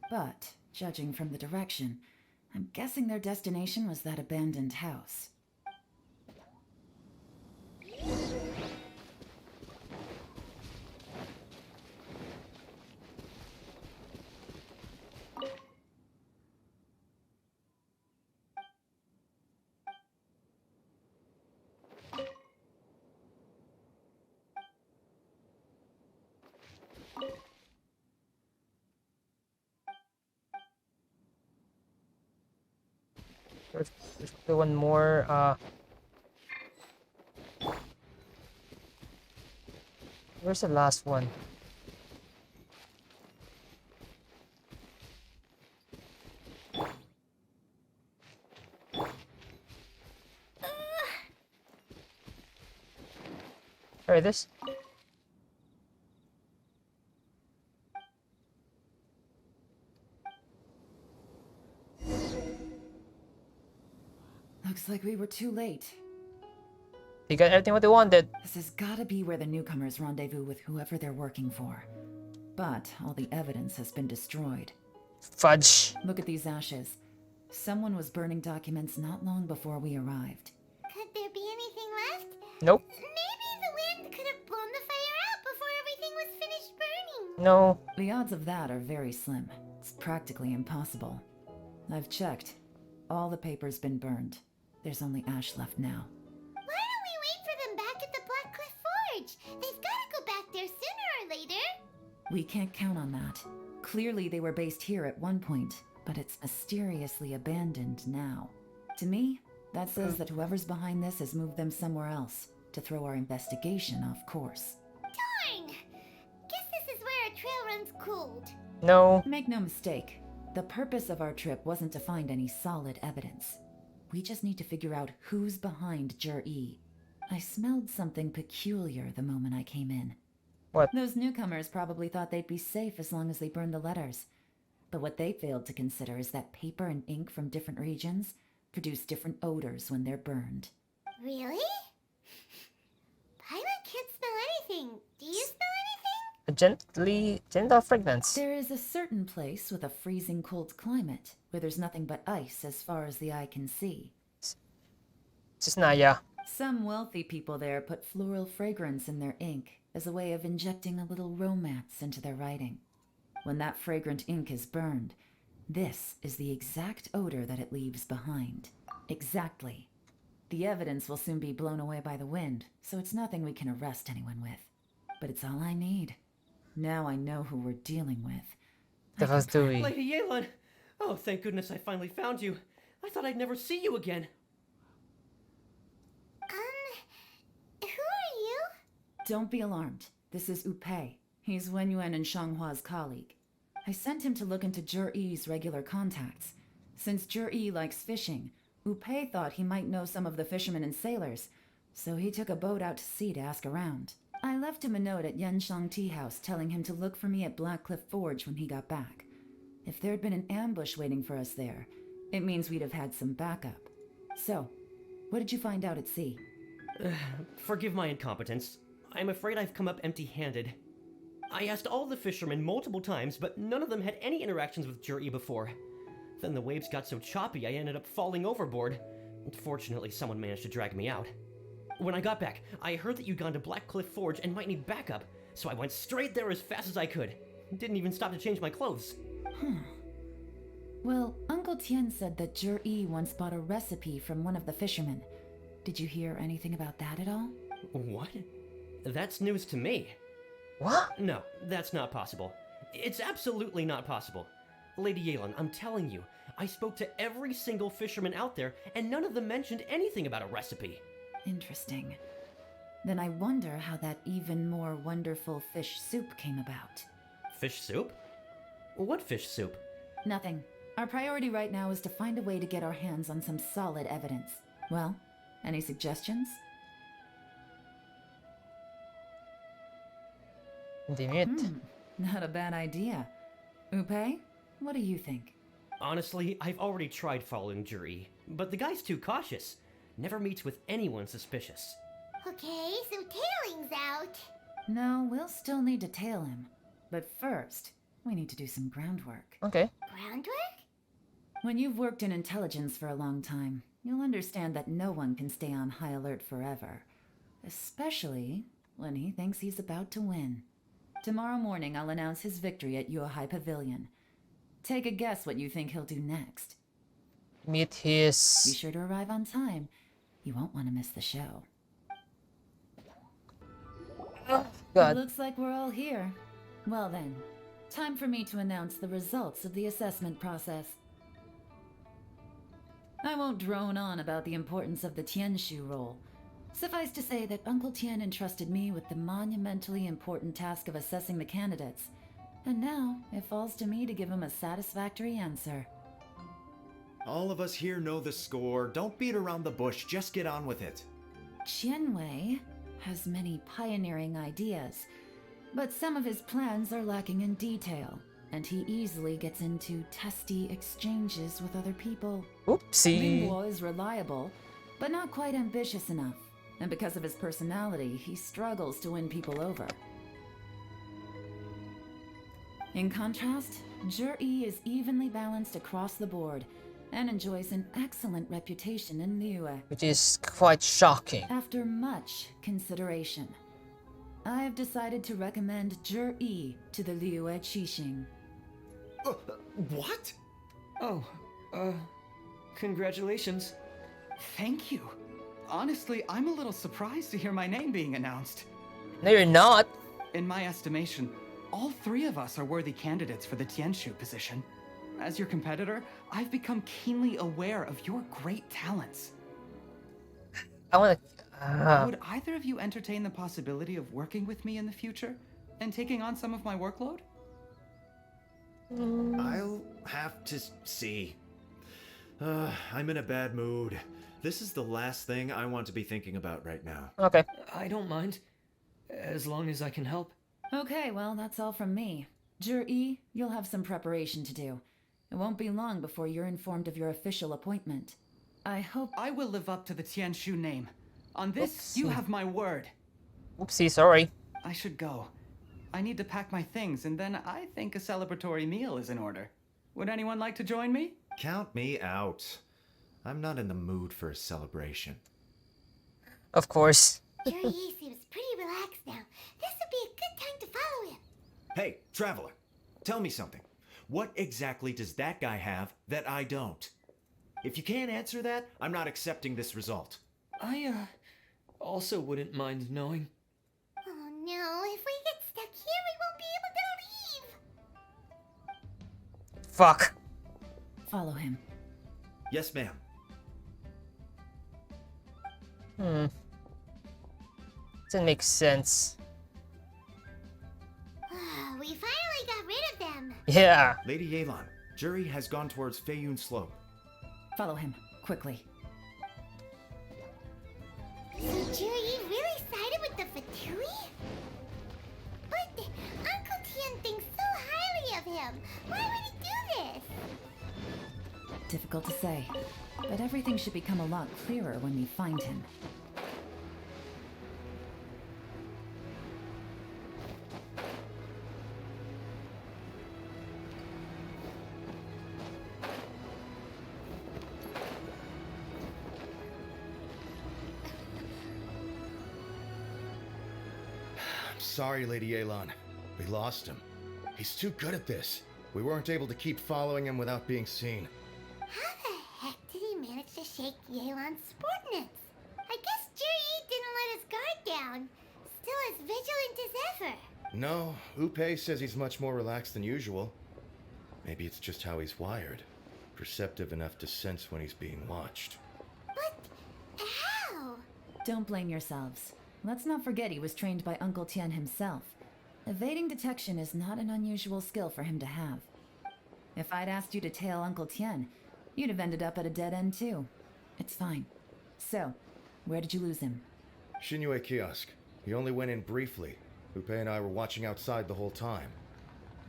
But, judging from the direction, I'm guessing their destination was that abandoned house. There's the one more. Where's the last one? Try this. Looks like we were too late. They got everything what they wanted. This has gotta be where the newcomers rendezvous with whoever they're working for. But all the evidence has been destroyed. Fudge. Look at these ashes. Someone was burning documents not long before we arrived. Could there be anything left? Nope. Maybe the wind could have blown the fire out before everything was finished burning. No. The odds of that are very slim. It's practically impossible. I've checked. All the paper's been burned. There's only ash left now. Why don't we wait for them back at the Black Cliff Forge? They've gotta go back there sooner or later. We can't count on that. Clearly they were based here at one point, but it's mysteriously abandoned now. To me, that says that whoever's behind this has moved them somewhere else to throw our investigation off course. Darn! Guess this is where a trail runs cold. No. Make no mistake, the purpose of our trip wasn't to find any solid evidence. We just need to figure out who's behind Jur-E. I smelled something peculiar the moment I came in. What? Those newcomers probably thought they'd be safe as long as they burned the letters. But what they failed to consider is that paper and ink from different regions produce different odors when they're burned. Really? Paimon can't smell anything. Do you smell anything? A gentle fragrance. There is a certain place with a freezing cold climate where there's nothing but ice as far as the eye can see. Cisnaya. Some wealthy people there put floral fragrance in their ink as a way of injecting a little romance into their writing. When that fragrant ink is burned, this is the exact odor that it leaves behind. Exactly. The evidence will soon be blown away by the wind, so it's nothing we can arrest anyone with. But it's all I need. Now I know who we're dealing with. The first doing. Lady Yelan! Oh, thank goodness I finally found you. I thought I'd never see you again. Who are you? Don't be alarmed. This is Upei. He's Wenyuan and Shanghua's colleague. I sent him to look into Jur-E's regular contacts. Since Jur-E likes fishing, Upei thought he might know some of the fishermen and sailors, so he took a boat out to sea to ask around. I left him a note at Yanshang Tea House telling him to look for me at Black Cliff Forge when he got back. If there'd been an ambush waiting for us there, it means we'd have had some backup. So, what did you find out at sea? Forgive my incompetence. I'm afraid I've come up empty-handed. I asked all the fishermen multiple times, but none of them had any interactions with Jur-E before. Then the waves got so choppy I ended up falling overboard. Fortunately, someone managed to drag me out. When I got back, I heard that you'd gone to Black Cliff Forge and might need backup, so I went straight there as fast as I could. Didn't even stop to change my clothes. Well, Uncle Tien said that Jur-E once bought a recipe from one of the fishermen. Did you hear anything about that at all? What? That's news to me. What? No, that's not possible. It's absolutely not possible. Lady Yelan, I'm telling you, I spoke to every single fisherman out there, and none of them mentioned anything about a recipe. Interesting. Then I wonder how that even more wonderful fish soup came about. Fish soup? What fish soup? Nothing. Our priority right now is to find a way to get our hands on some solid evidence. Well, any suggestions? Not a bad idea. Upei, what do you think? Honestly, I've already tried following Jur-E, but the guy's too cautious. Never meets with anyone suspicious. Okay, so tailing's out. No, we'll still need to tail him. But first, we need to do some groundwork. Okay. Groundwork? When you've worked in intelligence for a long time, you'll understand that no one can stay on high alert forever. Especially when he thinks he's about to win. Tomorrow morning, I'll announce his victory at Yohai Pavilion. Take a guess what you think he'll do next. Meet Be his... sure to arrive on time. You won't want to miss the show. Oh, God. It looks like we're all here. Well then, time for me to announce the results of the assessment process. I won't drone on about the importance of the Tianshu role. Suffice to say that Uncle Tien entrusted me with the monumentally important task of assessing the candidates, and now it falls to me to give him a satisfactory answer. All of us here know the score. Don't beat around the bush, just get on with it. Qianwei has many pioneering ideas, but some of his plans are lacking in detail, and he easily gets into testy exchanges with other people. Oopsie. Ningguo is reliable, but not quite ambitious enough, and because of his personality, he struggles to win people over. In contrast, Jur-E is evenly balanced across the board, and enjoys an excellent reputation in Liyue. Which is quite shocking. After much consideration, I have decided to recommend Jur-E to the Liyue Qixing. What? Oh, congratulations. Thank you. Honestly, I'm a little surprised to hear my name being announced. No, you're not. In my estimation, all three of us are worthy candidates for the Tianshu position. As your competitor, I've become keenly aware of your great talents. I want to. Would either of you entertain the possibility of working with me in the future and taking on some of my workload? I'll have to see. I'm in a bad mood. This is the last thing I want to be thinking about right now. Okay. I don't mind, as long as I can help. Okay, well, that's all from me. Jur-E, you'll have some preparation to do. It won't be long before you're informed of your official appointment. I hope I will live up to the Tianshu name. On this, you have my word. Oopsie, sorry. I should go. I need to pack my things, and then I think a celebratory meal is in order. Would anyone like to join me? Count me out. I'm not in the mood for a celebration. Of course. Jur-E seems pretty relaxed now. This would be a good time to follow him. Hey, traveler, tell me something. What exactly does that guy have that I don't? If you can't answer that, I'm not accepting this result. I, also wouldn't mind knowing. Oh no, if we get stuck here, we won't be able to leave. Fuck. follow him. Yes, ma'am. Doesn't make sense. We finally got rid of them. Yeah. Lady Yelan, Jury has gone towards Feiyun Slope. Follow him, quickly. So Jury really sided with the Fatui? But Uncle Tian thinks so highly of him. Why would he do this? Difficult to say, but everything should become a lot clearer when we find him. Sorry, Lady Yelan. We lost him. He's too good at this. We weren't able to keep following him without being seen. How the heck did he manage to shake Yelan's subordinates? I guess Jury didn't let his guard down. Still as vigilant as ever. No, Upe says he's much more relaxed than usual. Maybe it's just how he's wired. Perceptive enough to sense when he's being watched. But how? Don't blame yourselves. Let's not forget he was trained by Uncle Tian himself. Evading detection is not an unusual skill for him to have. If I'd asked you to tail Uncle Tian, you'd have ended up at a dead end too. It's fine. So, where did you lose him? Shinyue Kiosk. He only went in briefly. Upe and I were watching outside the whole time.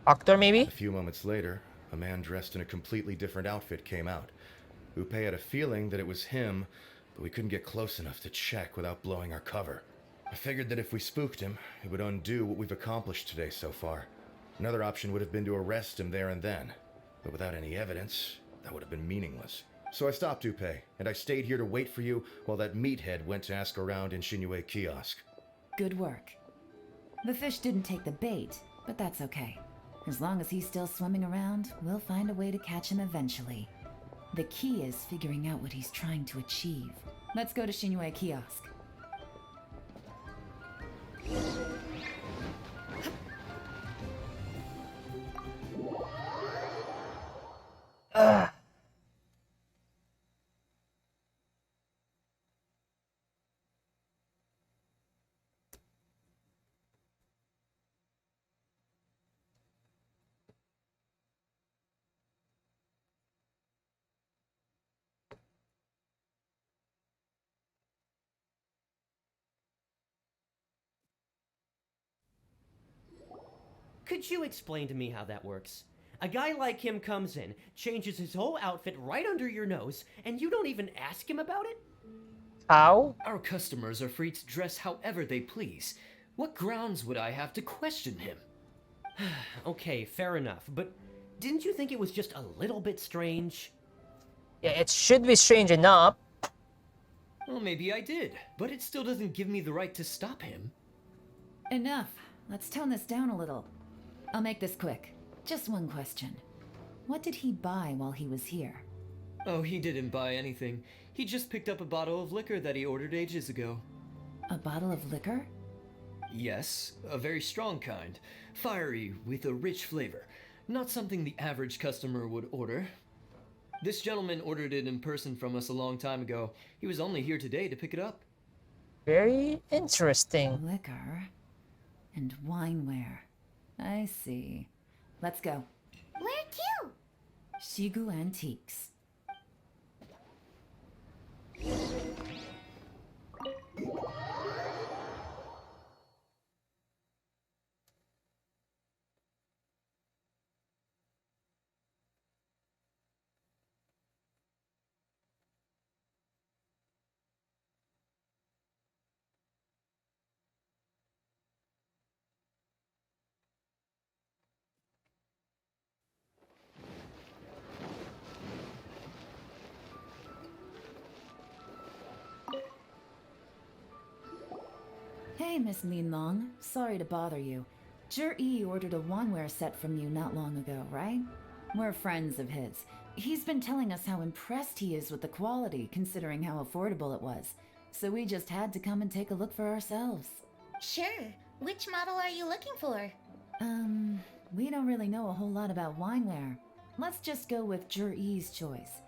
Octor, maybe? A few moments later, a man dressed in a completely different outfit came out. Upe had a feeling that it was him, but we couldn't get close enough to check without blowing our cover. I figured that if we spooked him, it would undo what we've accomplished today so far. Another option would have been to arrest him there and then, but without any evidence, that would have been meaningless. So I stopped Upe, and I stayed here to wait for you while that meathead went to ask around in Shinyue Kiosk. Good work. The fish didn't take the bait, but that's okay. As long as he's still swimming around, we'll find a way to catch him eventually. The key is figuring out what he's trying to achieve. Let's go to Shinyue Kiosk. Could you explain to me how that works? A guy like him comes in, changes his whole outfit right under your nose, and you don't even ask him about it? How? Our customers are free to dress however they please. What grounds would I have to question him? Okay, fair enough, but didn't you think it was just a little bit strange? Yeah, it should be strange enough. Well, maybe I did, but it still doesn't give me the right to stop him. Enough. Let's tone this down a little. I'll make this quick. Just one question. What did he buy while he was here? Oh, he didn't buy anything. He just picked up a bottle of liquor that he ordered ages ago. A bottle of liquor? Yes, a very strong kind. Fiery, with a rich flavor. Not something the average customer would order. This gentleman ordered it in person from us a long time ago. He was only here today to pick it up. Very interesting. Liquor and wineware. I see. Let's go. Where to? Shigu Antiques. Hey, Miss Linlong. Sorry to bother you. Zhi ordered a wanware set from you not long ago, right? We're friends of his. He's been telling us how impressed he is with the quality, considering how affordable it was. So we just had to come and take a look for ourselves. Sure. Which model are you looking for? We don't really know a whole lot about wineware. Let's just go with Zhi's choice.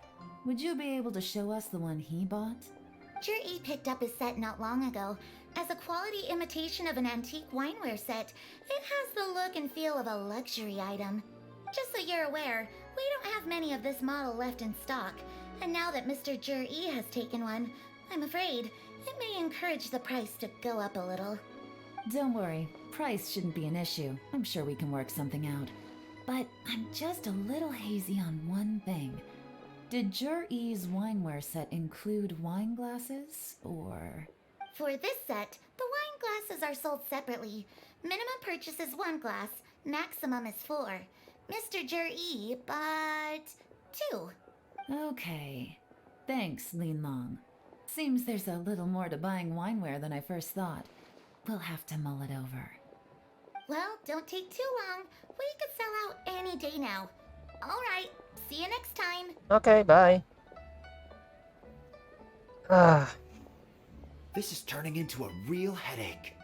Would you be able to show us the one he bought? Zhi picked up his set not long ago. As a quality imitation of an antique wineware set, it has the look and feel of a luxury item. Just so you're aware, we don't have many of this model left in stock, and now that Mr. Zhi has taken one, I'm afraid it may encourage the price to go up a little. Don't worry, price shouldn't be an issue. I'm sure we can work something out. But I'm just a little hazy on one thing. Did Zhi's wineware set include wine glasses, or...? For this set, the wine glasses are sold separately. Minimum purchase is 1 glass, maximum is 4. Mr. Zhi bought 2. Okay. Thanks, Linlong. Seems there's a little more to buying wineware than I first thought. We'll have to mull it over. Well, don't take too long. We could sell out any day now. Alright, see you next time. Okay, bye. This is turning into a real headache.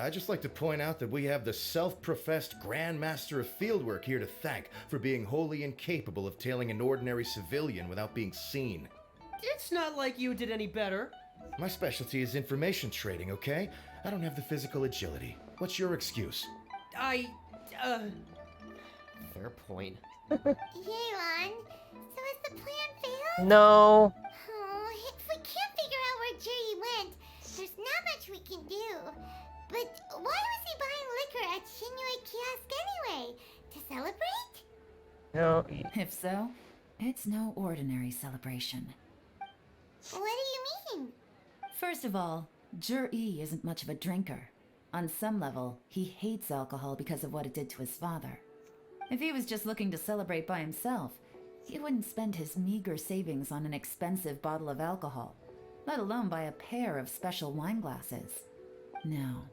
I'd just like to point out that we have the self-professed Grand Master of Fieldwork here to thank for being wholly incapable of tailing an ordinary civilian without being seen. It's not like you did any better. My specialty is information trading, okay? I don't have the physical agility. What's your excuse? Fair point. Yelan, so has the plan failed? No. Oh, if we can't figure out where Zhi went, there's not much we can do. But why was he buying liquor at Shinui Kiosk anyway? To celebrate? No. If so, it's no ordinary celebration. What do you mean? First of all, Zhi isn't much of a drinker. On some level, he hates alcohol because of what it did to his father. If he was just looking to celebrate by himself, he wouldn't spend his meager savings on an expensive bottle of alcohol, let alone buy a pair of special wine glasses. No,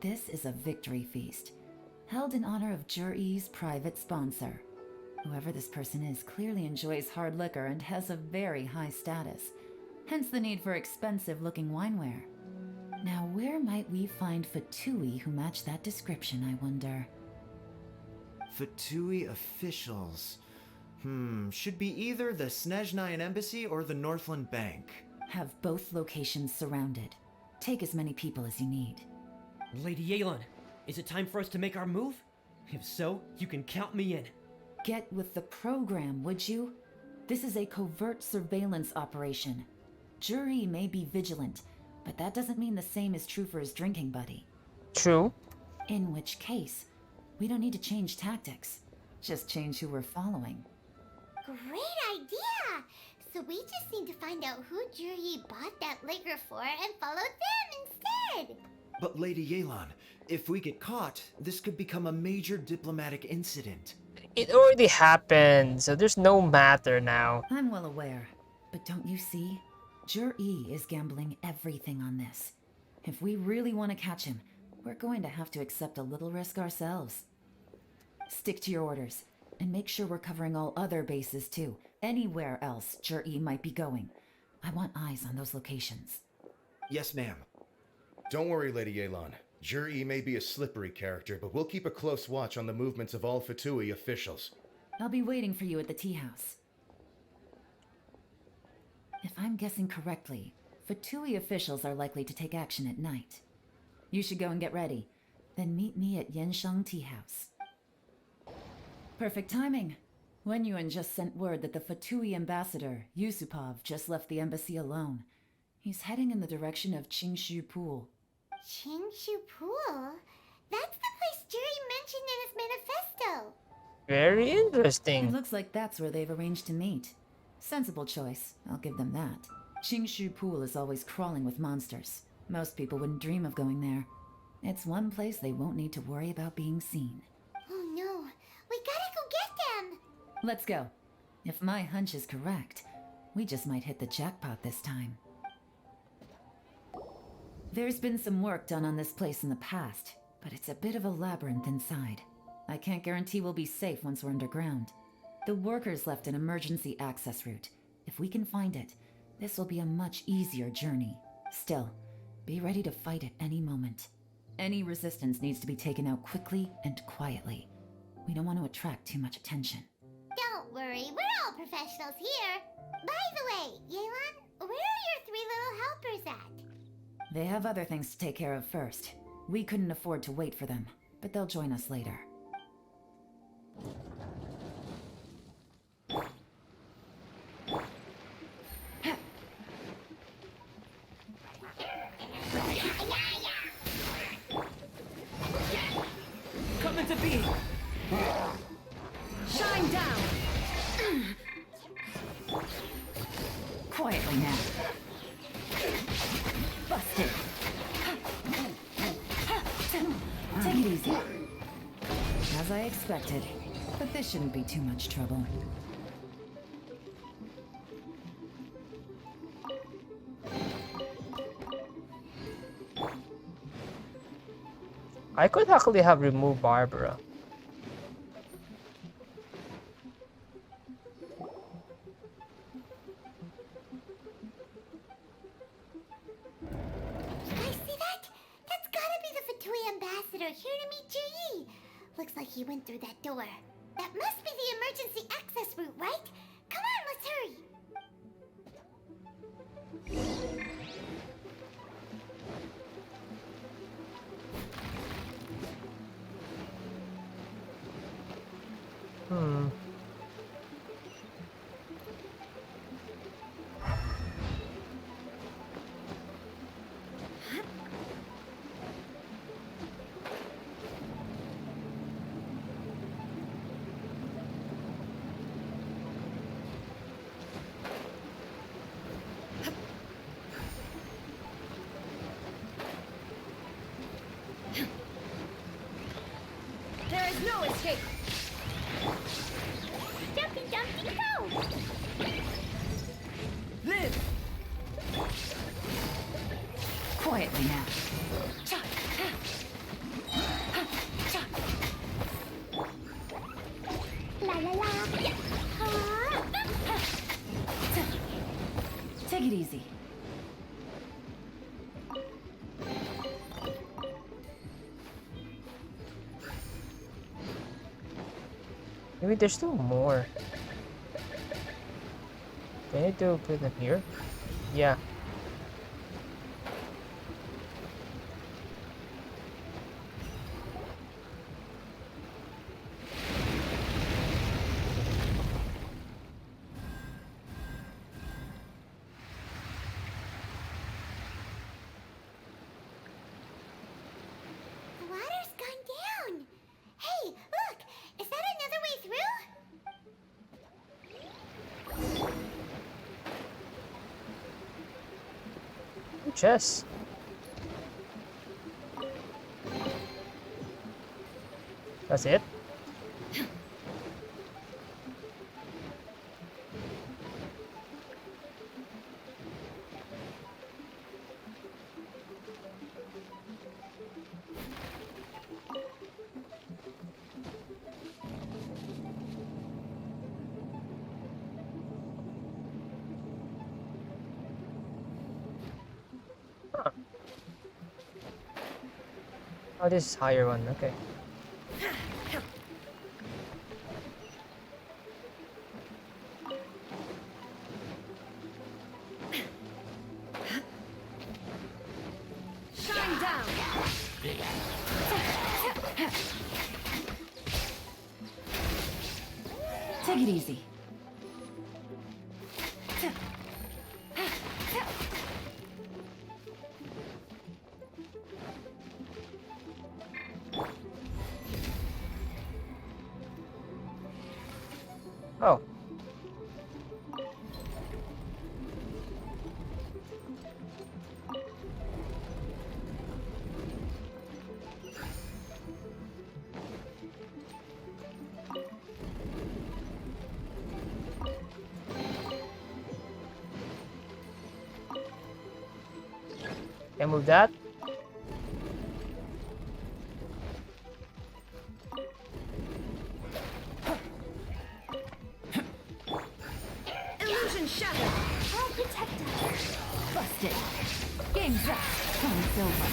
this is a victory feast, held in honor of Zhi's private sponsor. Whoever this person is clearly enjoys hard liquor and has a very high status, hence the need for expensive-looking wineware. Now, where might we find Fatui who match that description, I wonder? Fatui officials. Should be either the Snezhnayan Embassy or the Northland Bank. Have both locations surrounded. Take as many people as you need. Lady Yelan, is it time for us to make our move? If so, you can count me in. Get with the program, would you? This is a covert surveillance operation. Zhi may be vigilant, but that doesn't mean the same is true for his drinking buddy. True. In which case, we don't need to change tactics. Just change who we're following. Great idea! So we just need to find out who Zhi bought that liquor for and follow them instead! But Lady Yelan, if we get caught, this could become a major diplomatic incident. It already happened, so there's no matter now. I'm well aware, but don't you see? Zhi is gambling everything on this. If we really want to catch him, we're going to have to accept a little risk ourselves. Stick to your orders. And make sure we're covering all other bases too. Anywhere else Jur-E might be going. I want eyes on those locations. Yes, ma'am. Don't worry, Lady Yelan. Jur-E may be a slippery character, but we'll keep a close watch on the movements of all Fatui officials. I'll be waiting for you at the tea house. If I'm guessing correctly, Fatui officials are likely to take action at night. You should go and get ready. Then meet me at Yensheng Tea House. Perfect timing. Wenyuan just sent word that the Fatui ambassador, Yusupov, just left the embassy alone. He's heading in the direction of Qingshu Pool. Qingshu Pool? That's the place Jerry mentioned in his manifesto. Very It interesting. looks like that's where they've arranged to meet. Sensible choice, I'll give them that. Qingshu Pool is always crawling with monsters. Most people wouldn't dream of going there. It's one place they won't need to worry about being seen. Oh no, we gotta go get them! Let's go. If my hunch is correct, we just might hit the jackpot this time. There's been some work done on this place in the past, but it's a bit of a labyrinth inside. I can't guarantee we'll be safe once we're underground. The workers left an emergency access route. If we can find it, this will be a much easier journey. Still, be ready to fight at any moment. Any resistance needs to be taken out quickly and quietly. We don't want to attract too much attention. Don't worry, we're all professionals here. By the way, Yelan, where are your 3 little helpers at? They have other things to take care of first. We couldn't afford to wait for them, but they'll join us later. Come into being! Shine down! Quietly now. Busted. Take it easy. As I expected, but this shouldn't be too much trouble. I could actually have removed Barbara. You guys see that? That's gotta be the Fatui ambassador here to meet Ji. Looks like he went through that door. That must be the emergency access route, right? Come on, let's hurry. There is no escape! Jumpy, jumpy, go! Live! Quietly now. La la la. Yeah. Take it easy. Maybe there's still more. Do I need to put them here? Yeah. The water's gone down. Hey, look! Is that another way through? Chess. That's it? Huh. Oh, this is higher one. Okay. Shine down. Take it easy. Oh. Can I move that? Illusion shattered. I'll protect us. Busted. Game's up. Time's over.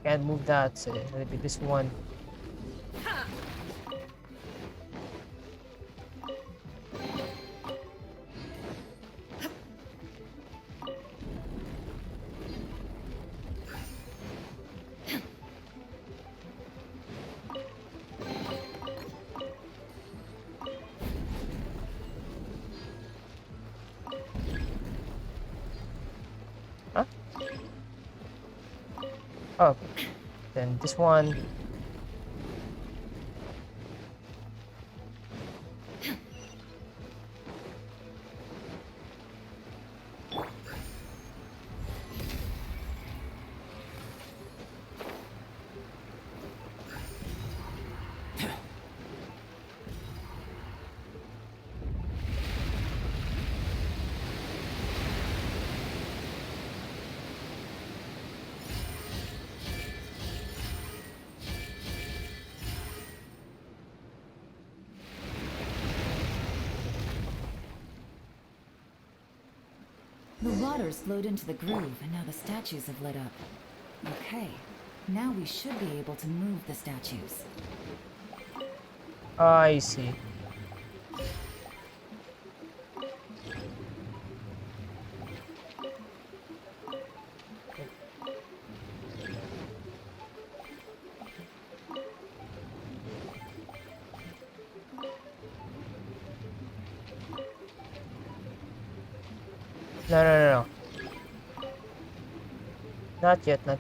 Can't move that, so it'll be this one. Huh? Oh, then this one. The water's flowed into the groove, and now the statues have lit up. Okay, now we should be able to move the statues. I see. No. Not yet. The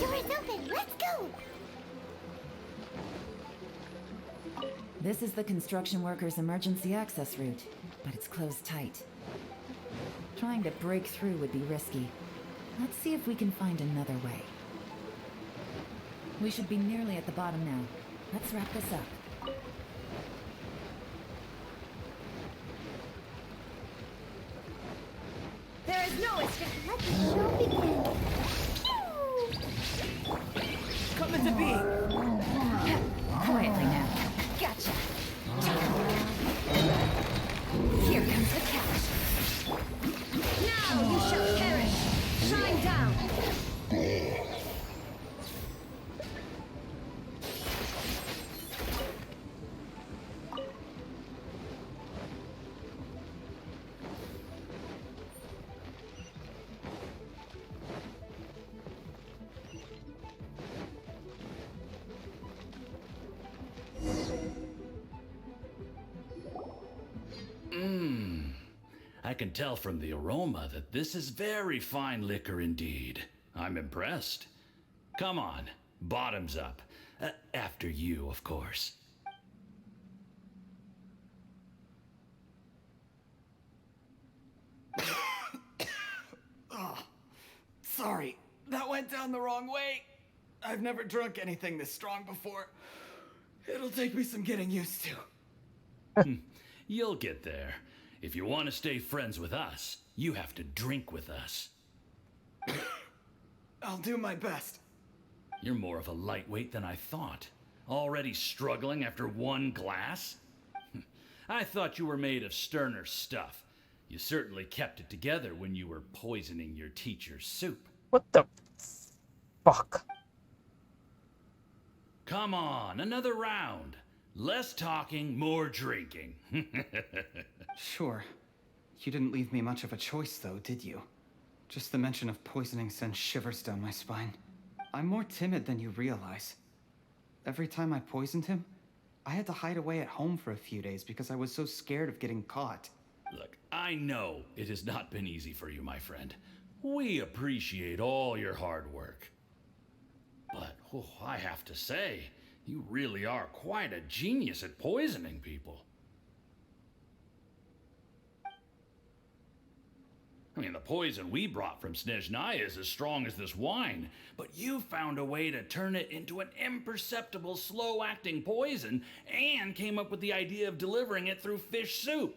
door is open. Let's go. This is the construction workers' emergency access route, but it's closed tight. Trying to break through would be risky. Let's see if we can find another way. We should be nearly at the bottom now. Let's wrap this up. There is no escape. Let the show begin. Come into being. Quietly now. Gotcha. Here comes the catch. Now you shall perish. Shine down. can tell from the aroma that this is very fine liquor indeed. I'm impressed. Come on, bottoms up. After you, of course. Oh, sorry, that went down the wrong way. I've never drunk anything this strong before. It'll take me some getting used to. You'll get there. If you want to stay friends with us, you have to drink with us. I'll do my best. You're more of a lightweight than I thought. Already struggling after one glass? I thought you were made of sterner stuff. You certainly kept it together when you were poisoning your teacher's soup. What the fuck? Come on, another round. Less talking, more drinking. Sure. You didn't leave me much of a choice, though, did you? Just the mention of poisoning sends shivers down my spine. I'm more timid than you realize. Every time I poisoned him, I had to hide away at home for a few days because I was so scared of getting caught. Look, I know it has not been easy for you, my friend. We appreciate all your hard work. But, I have to say, you really are quite a genius at poisoning people. I mean, the poison we brought from Snezhnaya is as strong as this wine, but you found a way to turn it into an imperceptible, slow-acting poison and came up with the idea of delivering it through fish soup.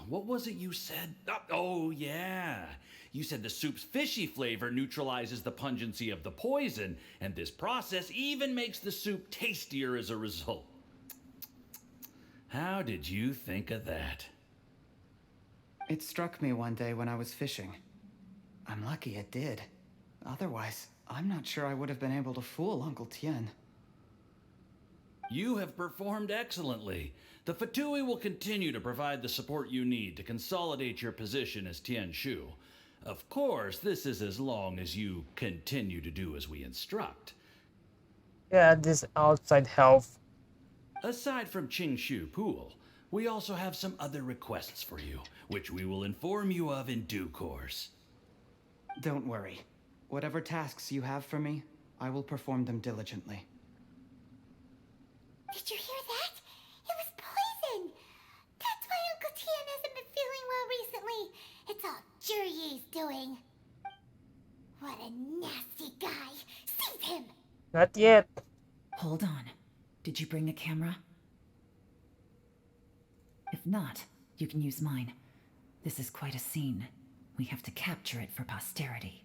What was it you said? Oh, yeah. You said the soup's fishy flavor neutralizes the pungency of the poison, and this process even makes the soup tastier as a result. How did you think of that? It struck me one day when I was fishing. I'm lucky it did. Otherwise, I'm not sure I would have been able to fool Uncle Tien. You have performed excellently. The Fatui will continue to provide the support you need to consolidate your position as Tien Shu. Of course, this is as long as you continue to do as we instruct. Yeah, this outside help. Aside from Qingshu Pool, we also have some other requests for you, which we will inform you of in due course. Don't worry. Whatever tasks you have for me, I will perform them diligently. Did you hear that? It was poison! That's why Uncle Tien hasn't been feeling well recently. It's all Jurye's doing. What a nasty guy! Seize him! Not yet. Hold on. Did you bring a camera? If not, you can use mine. This is quite a scene. We have to capture it for posterity.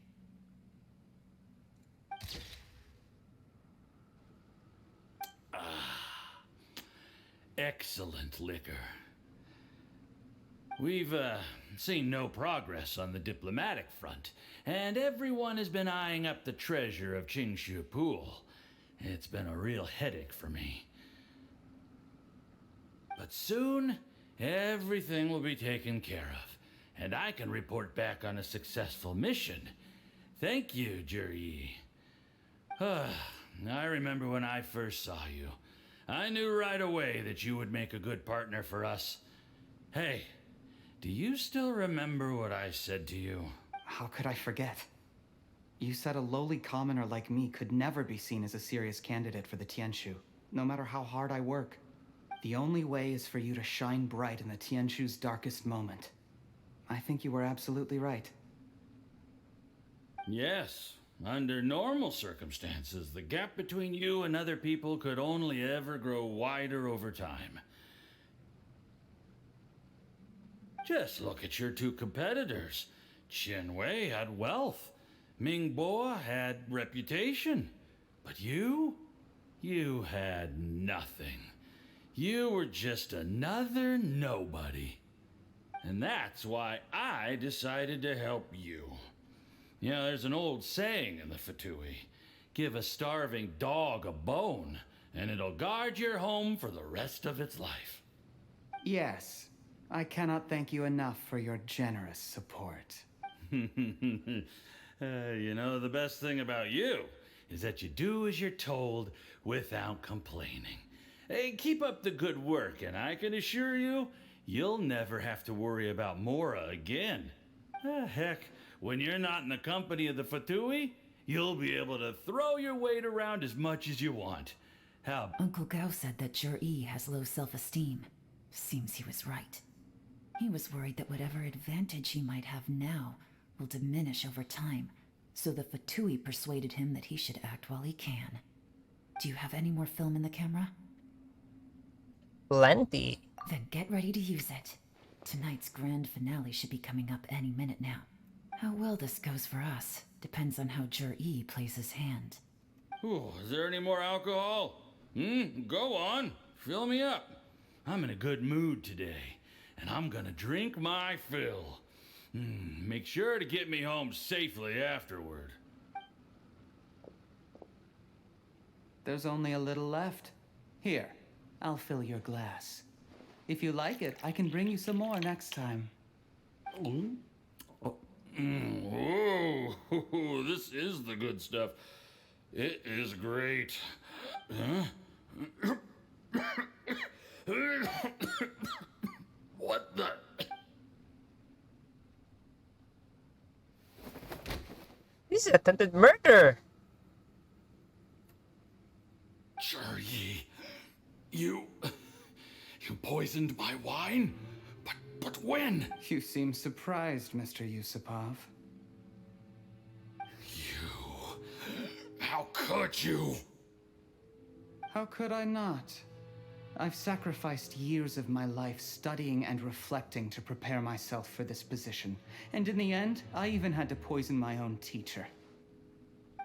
Excellent liquor. We've seen no progress on the diplomatic front, and everyone has been eyeing up the treasure of Qingshu Pool. It's been a real headache for me. But soon, everything will be taken care of, and I can report back on a successful mission. Thank you, Juryi. I remember when I first saw you. I knew right away that you would make a good partner for us. Hey, do you still remember what I said to you? How could I forget? You said a lowly commoner like me could never be seen as a serious candidate for the Tianshu, no matter how hard I work. The only way is for you to shine bright in the Tianshu's darkest moment. I think you were absolutely right. Yes. Under normal circumstances, the gap between you and other people could only ever grow wider over time. Just look at your two competitors. Chen Wei had wealth. Ming Boa had reputation. But you had nothing. You were just another nobody. And that's why I decided to help you. You know, there's an old saying in the Fatui. Give a starving dog a bone, and it'll guard your home for the rest of its life. Yes. I cannot thank you enough for your generous support. You know, the best thing about you is that you do as you're told without complaining. Hey, keep up the good work, and I can assure you, you'll never have to worry about Mora again. Heck, when you're not in the company of the Fatui, you'll be able to throw your weight around as much as you want. How... Uncle Gao said that Jur-E has low self-esteem. Seems he was right. He was worried that whatever advantage he might have now will diminish over time, so the Fatui persuaded him that he should act while he can. Do you have any more film in the camera? Plenty. Then get ready to use it. Tonight's grand finale should be coming up any minute now. How well this goes for us depends on how Jur-E plays his hand. Ooh, is there any more alcohol? Go on. Fill me up. I'm in a good mood today, and I'm gonna drink my fill. Make sure to get me home safely afterward. There's only a little left. Here, I'll fill your glass. If you like it, I can bring you some more next time. Whoa, this is the good stuff. It is great. Huh? What the? This is attempted murder. Jur-E, you poisoned my wine? But when? You seem surprised, Mr. Yusupov. How could you? How could I not? I've sacrificed years of my life studying and reflecting to prepare myself for this position. And in the end, I even had to poison my own teacher.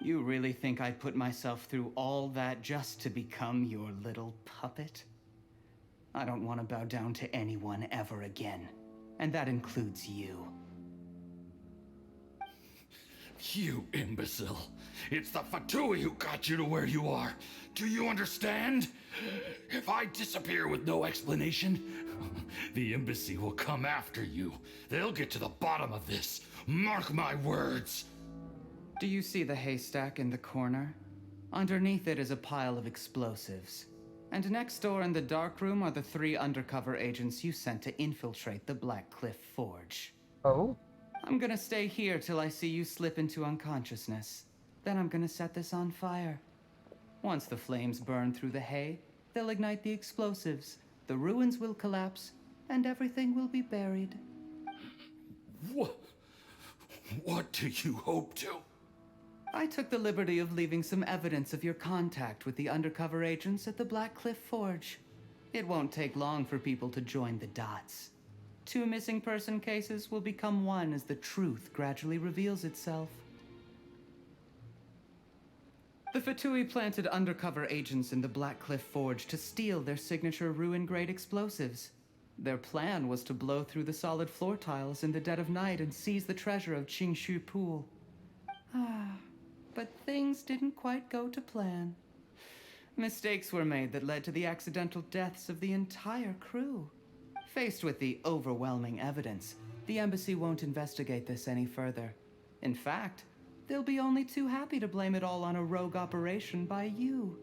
You really think I put myself through all that just to become your little puppet? I don't want to bow down to anyone ever again. And that includes you. You imbecile. It's the Fatui who got you to where you are. Do you understand? If I disappear with no explanation, the embassy will come after you. They'll get to the bottom of this. Mark my words. Do you see the haystack in the corner? Underneath it is a pile of explosives. And next door in the dark room are the 3 undercover agents you sent to infiltrate the Black Cliff Forge. Oh? I'm gonna stay here till I see you slip into unconsciousness. Then I'm gonna set this on fire. Once the flames burn through the hay, they'll ignite the explosives, the ruins will collapse, and everything will be buried. What do you hope to? I took the liberty of leaving some evidence of your contact with the undercover agents at the Black Cliff Forge. It won't take long for people to join the dots. 2 missing person cases will become one as the truth gradually reveals itself. The Fatui planted undercover agents in the Black Cliff Forge to steal their signature ruin-grade explosives. Their plan was to blow through the solid floor tiles in the dead of night and seize the treasure of Qingshu Pool. But things didn't quite go to plan. Mistakes were made that led to the accidental deaths of the entire crew. Faced with the overwhelming evidence, the embassy won't investigate this any further. In fact, they'll be only too happy to blame it all on a rogue operation by you.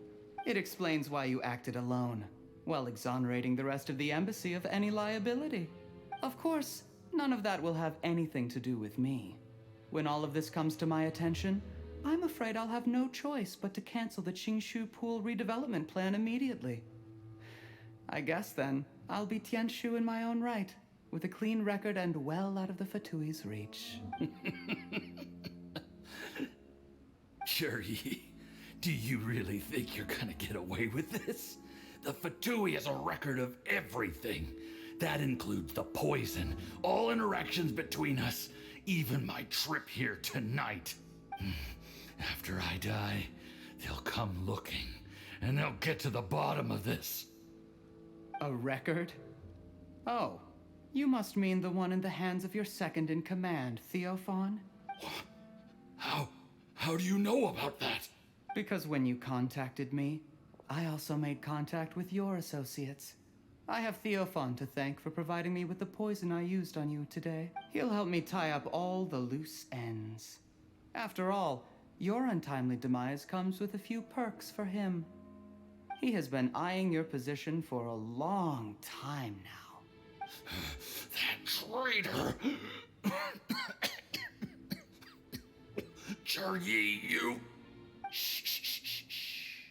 It explains why you acted alone, while exonerating the rest of the embassy of any liability. Of course, none of that will have anything to do with me. When all of this comes to my attention, I'm afraid I'll have no choice but to cancel the Qingshu Pool redevelopment plan immediately. I guess then, I'll be Tianshu in my own right, with a clean record and well out of the Fatui's reach. Jur-E, do you really think you're gonna get away with this? The Fatui has a record of everything. That includes the poison, all interactions between us, even my trip here tonight. After I die, they'll come looking, and they'll get to the bottom of this. A record? Oh, you must mean the one in the hands of your second in command, Theophan? How do you know about that? Because when you contacted me, I also made contact with your associates. I have Theophan to thank for providing me with the poison I used on you today. He'll help me tie up all the loose ends. After all, your untimely demise comes with a few perks for him. He has been eyeing your position for a long time now. That traitor! Jurgi, you... Shh.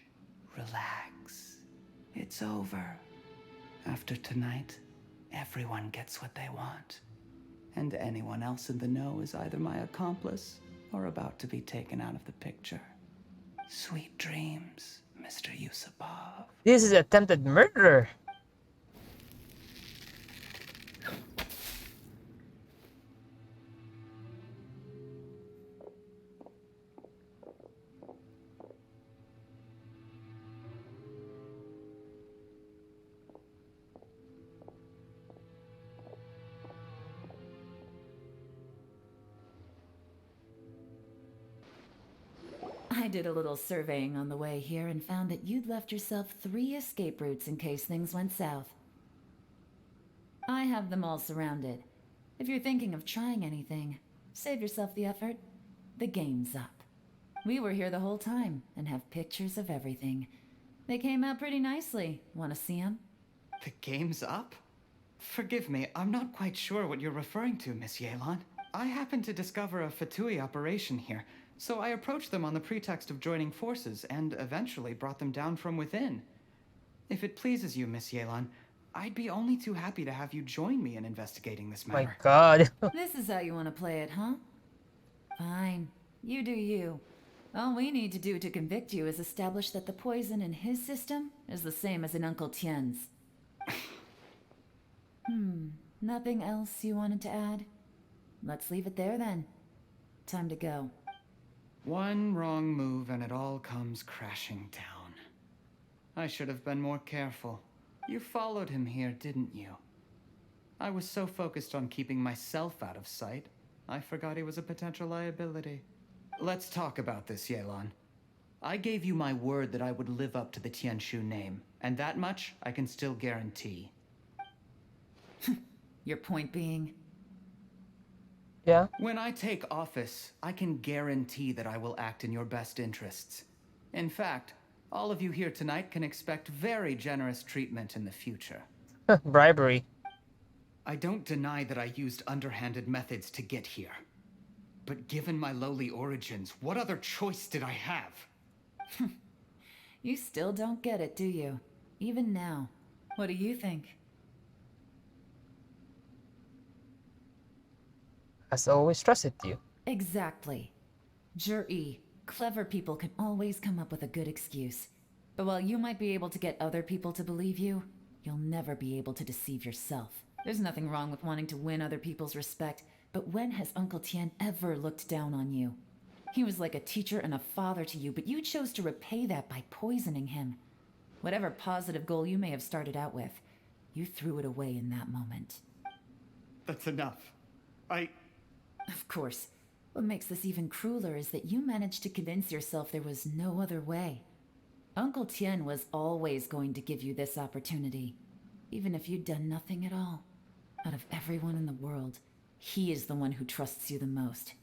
Relax. It's over. After tonight, everyone gets what they want. And anyone else in the know is either my accomplice or about to be taken out of the picture. Sweet dreams, Mr. Yusupov. This is attempted murder. I did a little surveying on the way here and found that you'd left yourself 3 escape routes in case things went south. I have them all surrounded. If you're thinking of trying anything, save yourself the effort. The game's up. We were here the whole time and have pictures of everything. They came out pretty nicely. Want to see them? The game's up? Forgive me, I'm not quite sure what you're referring to, Miss Yelan. I happened to discover a Fatui operation here, so I approached them on the pretext of joining forces and eventually brought them down from within. If it pleases you, Miss Yelan, I'd be only too happy to have you join me in investigating this matter. My God. This is how you want to play it, huh? Fine. You do you. All we need to do to convict you is establish that the poison in his system is the same as in Uncle Tien's. Nothing else you wanted to add? Let's leave it there then. Time to go. One wrong move and it all comes crashing down. I should have been more careful. You followed him here, didn't you? I was so focused on keeping myself out of sight, I forgot he was a potential liability. Let's talk about this, Yelan. I gave you my word that I would live up to the Tianshu name, and that much I can still guarantee. Your point being? Yeah? When I take office, I can guarantee that I will act in your best interests. In fact, all of you here tonight can expect very generous treatment in the future. Bribery. I don't deny that I used underhanded methods to get here. But given my lowly origins, what other choice did I have? You still don't get it, do you? Even now. What do you think? Has always trusted you. Exactly. Jur-E, clever people can always come up with a good excuse. But while you might be able to get other people to believe you, you'll never be able to deceive yourself. There's nothing wrong with wanting to win other people's respect, but when has Uncle Tien ever looked down on you? He was like a teacher and a father to you, but you chose to repay that by poisoning him. Whatever positive goal you may have started out with, you threw it away in that moment. That's enough. Of course. What makes this even crueler is that you managed to convince yourself there was no other way. Uncle Tien was always going to give you this opportunity, even if you'd done nothing at all. Out of everyone in the world, he is the one who trusts you the most.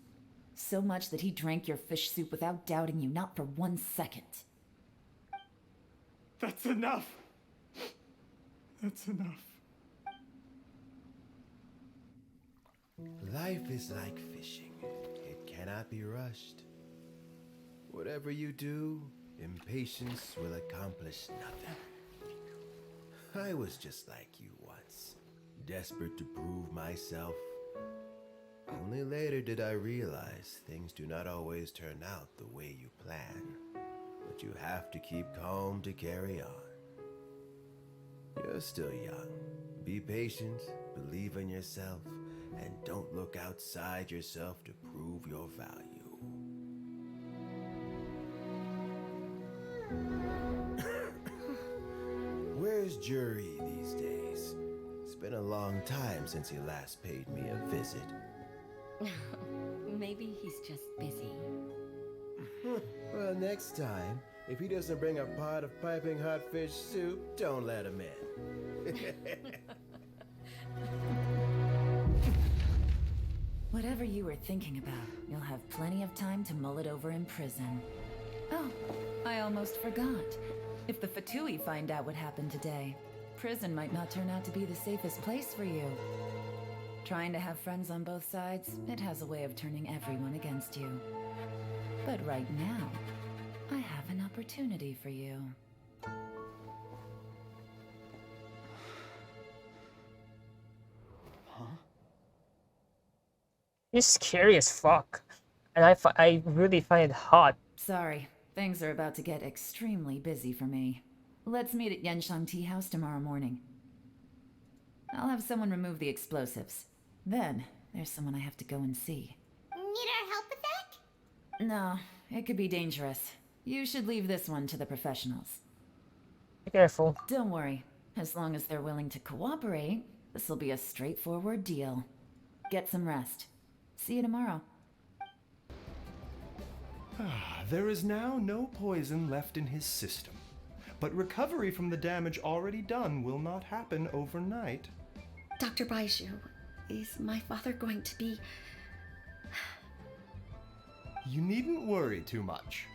So much that he drank your fish soup without doubting you, not for 1 second. That's enough. That's enough. Life is like fishing. It cannot be rushed. Whatever you do, impatience will accomplish nothing. I was just like you once, desperate to prove myself. Only later did I realize things do not always turn out the way you plan, but you have to keep calm to carry on. You're still young. Be patient, believe in yourself, and don't look outside yourself to prove your value. Where's Jury these days? It's been a long time since he last paid me a visit. Maybe he's just busy. Well, next time, if he doesn't bring a pot of piping hot fish soup, don't let him in. Whatever you were thinking about, you'll have plenty of time to mull it over in prison. Oh, I almost forgot. If the Fatui find out what happened today, prison might not turn out to be the safest place for you. Trying to have friends on both sides, it has a way of turning everyone against you. But right now, I have an opportunity for you. He's scary as fuck. And I really find it hot. Sorry, things are about to get extremely busy for me. Let's meet at Yenshang Tea House tomorrow morning. I'll have someone remove the explosives. Then, there's someone I have to go and see. Need our help with that? No, it could be dangerous. You should leave this one to the professionals. Be careful. Don't worry. As long as they're willing to cooperate, this will be a straightforward deal. Get some rest. See you tomorrow. There is now no poison left in his system, but recovery from the damage already done will not happen overnight. Dr. Baiju, is my father going to be... You needn't worry too much.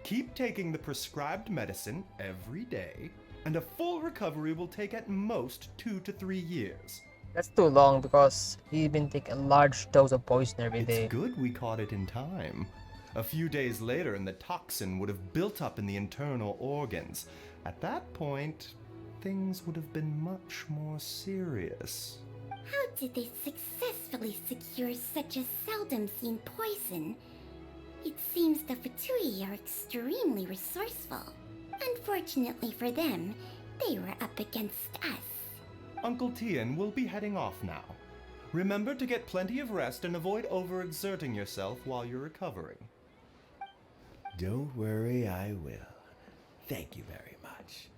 Keep taking the prescribed medicine every day, and a full recovery will take at most 2 to 3 years. That's too long because he's been taking a large dose of poison every day. It's good we caught it in time. A few days later, and the toxin would have built up in the internal organs. At that point, things would have been much more serious. How did they successfully secure such a seldom seen poison? It seems the Fatui are extremely resourceful. Unfortunately for them, they were up against us. Uncle Tian will be heading off now. Remember to get plenty of rest and avoid overexerting yourself while you're recovering. Don't worry, I will. Thank you very much.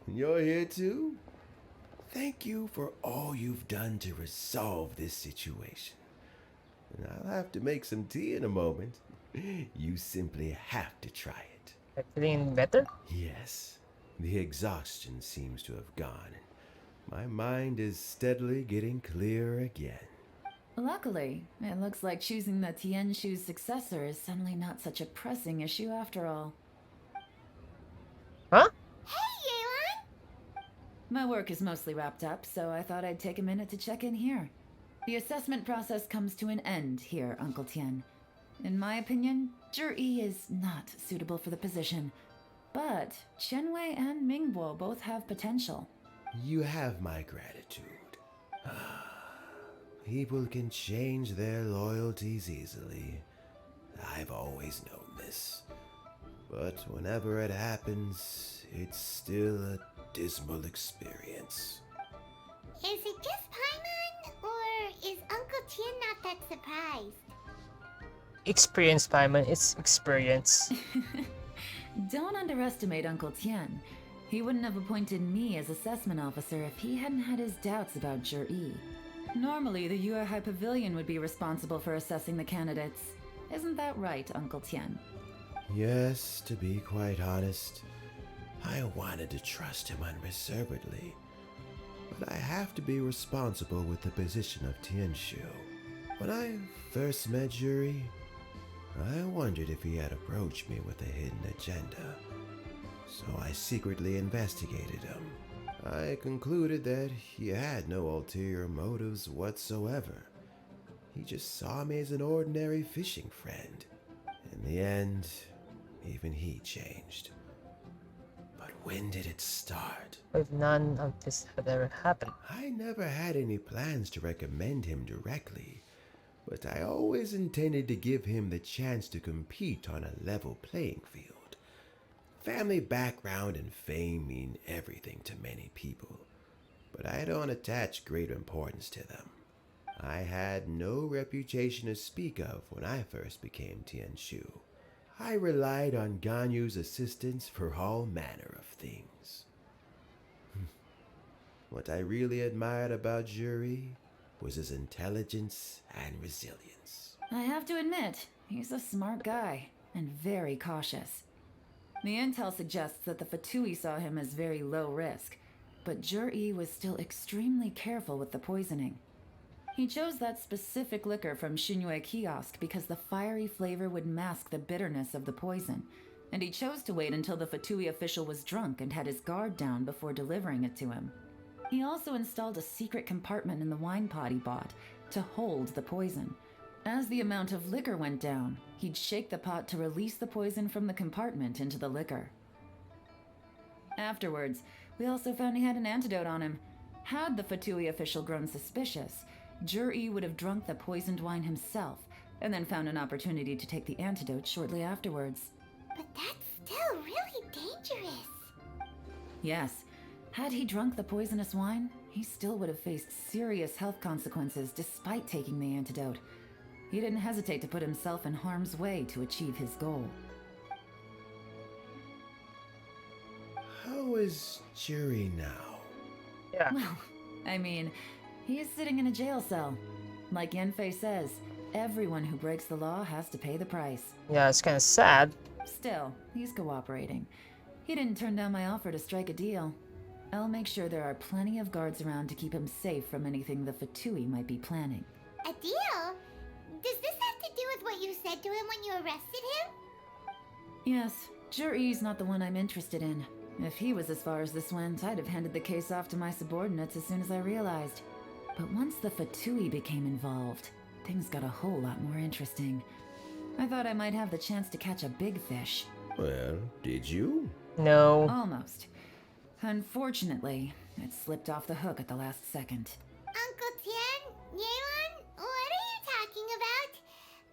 You're here too? Thank you for all you've done to resolve this situation. And I'll have to make some tea in a moment. You simply have to try it. Are you feeling better? Yes. The exhaustion seems to have gone. My mind is steadily getting clearer again. Luckily, it looks like choosing the Tianshu's successor is suddenly not such a pressing issue after all. Huh? Hey, Yelan! My work is mostly wrapped up, so I thought I'd take a minute to check in here. The assessment process comes to an end here, Uncle Tian. In my opinion, Zhi is not suitable for the position, but Qianwei and Mingbo both have potential. You have my gratitude. People can change their loyalties easily. I've always known this. But whenever it happens, it's still a dismal experience. Is it just Paimon, or is Uncle Tian not that surprised? Experience, Paimon. It's experience. Don't underestimate Uncle Tian. He wouldn't have appointed me as assessment officer if he hadn't had his doubts about Zhi. Normally, the Yuehai Pavilion would be responsible for assessing the candidates. Isn't that right, Uncle Tian? Yes, to be quite honest, I wanted to trust him unreservedly. But I have to be responsible with the position of Tianshu. When I first met Zhi, I wondered if he had approached me with a hidden agenda. So I secretly investigated him. I concluded that he had no ulterior motives whatsoever. He just saw me as an ordinary fishing friend. In the end, even he changed. But when did it start? If none of this had ever happened. I never had any plans to recommend him directly, but I always intended to give him the chance to compete on a level playing field. Family background and fame mean everything to many people, but I don't attach great importance to them. I had no reputation to speak of when I first became Tianshu. I relied on Ganyu's assistance for all manner of things. What I really admired about Zhi was his intelligence and resilience. I have to admit, he's a smart guy, and very cautious. The intel suggests that the Fatui saw him as very low risk, but Zhi was still extremely careful with the poisoning. He chose that specific liquor from Xinyue kiosk because the fiery flavor would mask the bitterness of the poison, and he chose to wait until the Fatui official was drunk and had his guard down before delivering it to him. He also installed a secret compartment in the wine pot he bought to hold the poison. As the amount of liquor went down, he'd shake the pot to release the poison from the compartment into the liquor. Afterwards, we also found he had an antidote on him. Had the Fatui official grown suspicious, Jur-E would have drunk the poisoned wine himself, and then found an opportunity to take the antidote shortly afterwards. But that's still really dangerous. Yes, had he drunk the poisonous wine, he still would have faced serious health consequences despite taking the antidote. He didn't hesitate to put himself in harm's way to achieve his goal. How is Jury now? Yeah. Well, I mean, he is sitting in a jail cell. Like Yanfei says, everyone who breaks the law has to pay the price. Yeah, it's kind of sad. Still, he's cooperating. He didn't turn down my offer to strike a deal. I'll make sure there are plenty of guards around to keep him safe from anything the Fatui might be planning. A deal? Does this have to do with what you said to him when you arrested him? Yes, Jur-E's not the one I'm interested in. If he was as far as this went, I'd have handed the case off to my subordinates as soon as I realized. But once the Fatui became involved, things got a whole lot more interesting. I thought I might have the chance to catch a big fish. Well, did you? No. Almost. Unfortunately, it slipped off the hook at the last second. Uncle Tian? Yelan? What are you talking about?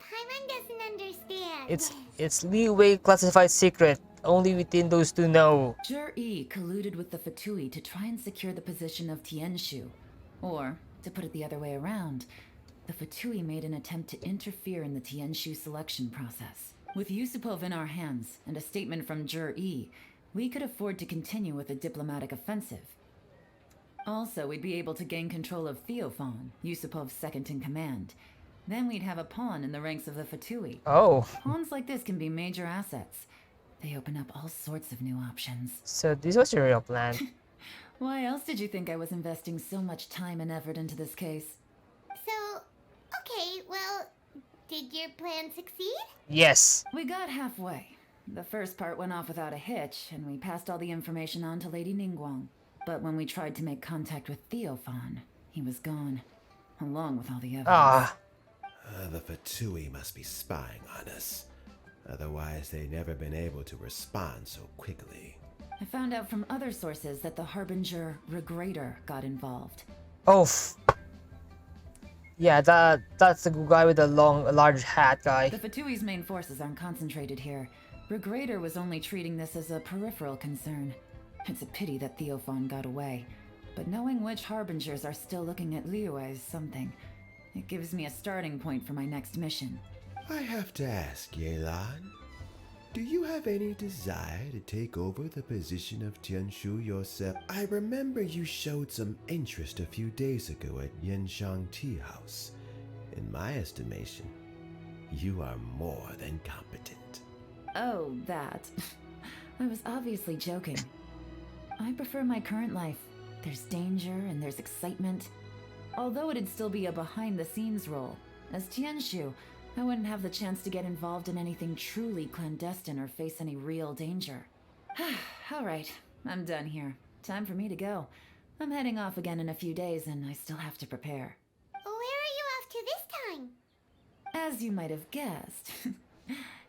Paimon doesn't understand. It's leeway classified secret. Only within those two know. Jur-E colluded with the Fatui to try and secure the position of Tianshu. Or, to put it the other way around, the Fatui made an attempt to interfere in the Tianshu selection process. With Yusupov in our hands and a statement from Jur-E, we could afford to continue with a diplomatic offensive. Also, we'd be able to gain control of Theophan, Yusupov's second in command. Then we'd have a pawn in the ranks of the Fatui. Oh. Pawns like this can be major assets. They open up all sorts of new options. So this was your real plan. Why else did you think I was investing so much time and effort into this case? So, okay, well, did your plan succeed? Yes. We got halfway. The first part went off without a hitch, and we passed all the information on to Lady Ningguang. But when we tried to make contact with Theophan, he was gone, along with all the evidence. Ah. The Fatui must be spying on us. Otherwise, they'd never been able to respond so quickly. I found out from other sources that the Harbinger Regrator got involved. Oh. Yeah, that's the guy with the large hat guy. The Fatui's main forces aren't concentrated here. Regrator was only treating this as a peripheral concern. It's a pity that Theophan got away. But knowing which Harbingers are still looking at Liyue is something. It gives me a starting point for my next mission. I have to ask, Yelan, do you have any desire to take over the position of Tianshu yourself? I remember you showed some interest a few days ago at Yanshang Tea House. In my estimation, you are more than competent. Oh, that. I was obviously joking. I prefer my current life. There's danger and there's excitement. Although it'd still be a behind-the-scenes role. As Tianshu, I wouldn't have the chance to get involved in anything truly clandestine or face any real danger. Alright, I'm done here. Time for me to go. I'm heading off again in a few days and I still have to prepare. Where are you off to this time? As you might have guessed,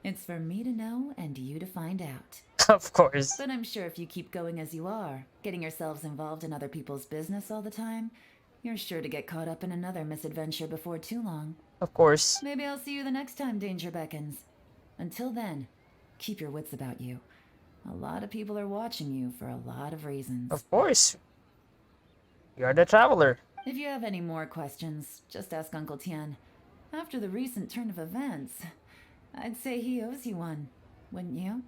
it's for me to know and you to find out. Of course. But I'm sure if you keep going as you are, getting yourselves involved in other people's business all the time, you're sure to get caught up in another misadventure before too long. Of course. Maybe I'll see you the next time danger beckons. Until then, keep your wits about you. A lot of people are watching you for a lot of reasons. Of course. You're the traveler. If you have any more questions, just ask Uncle Tian. After the recent turn of events, I'd say he owes you one, wouldn't you?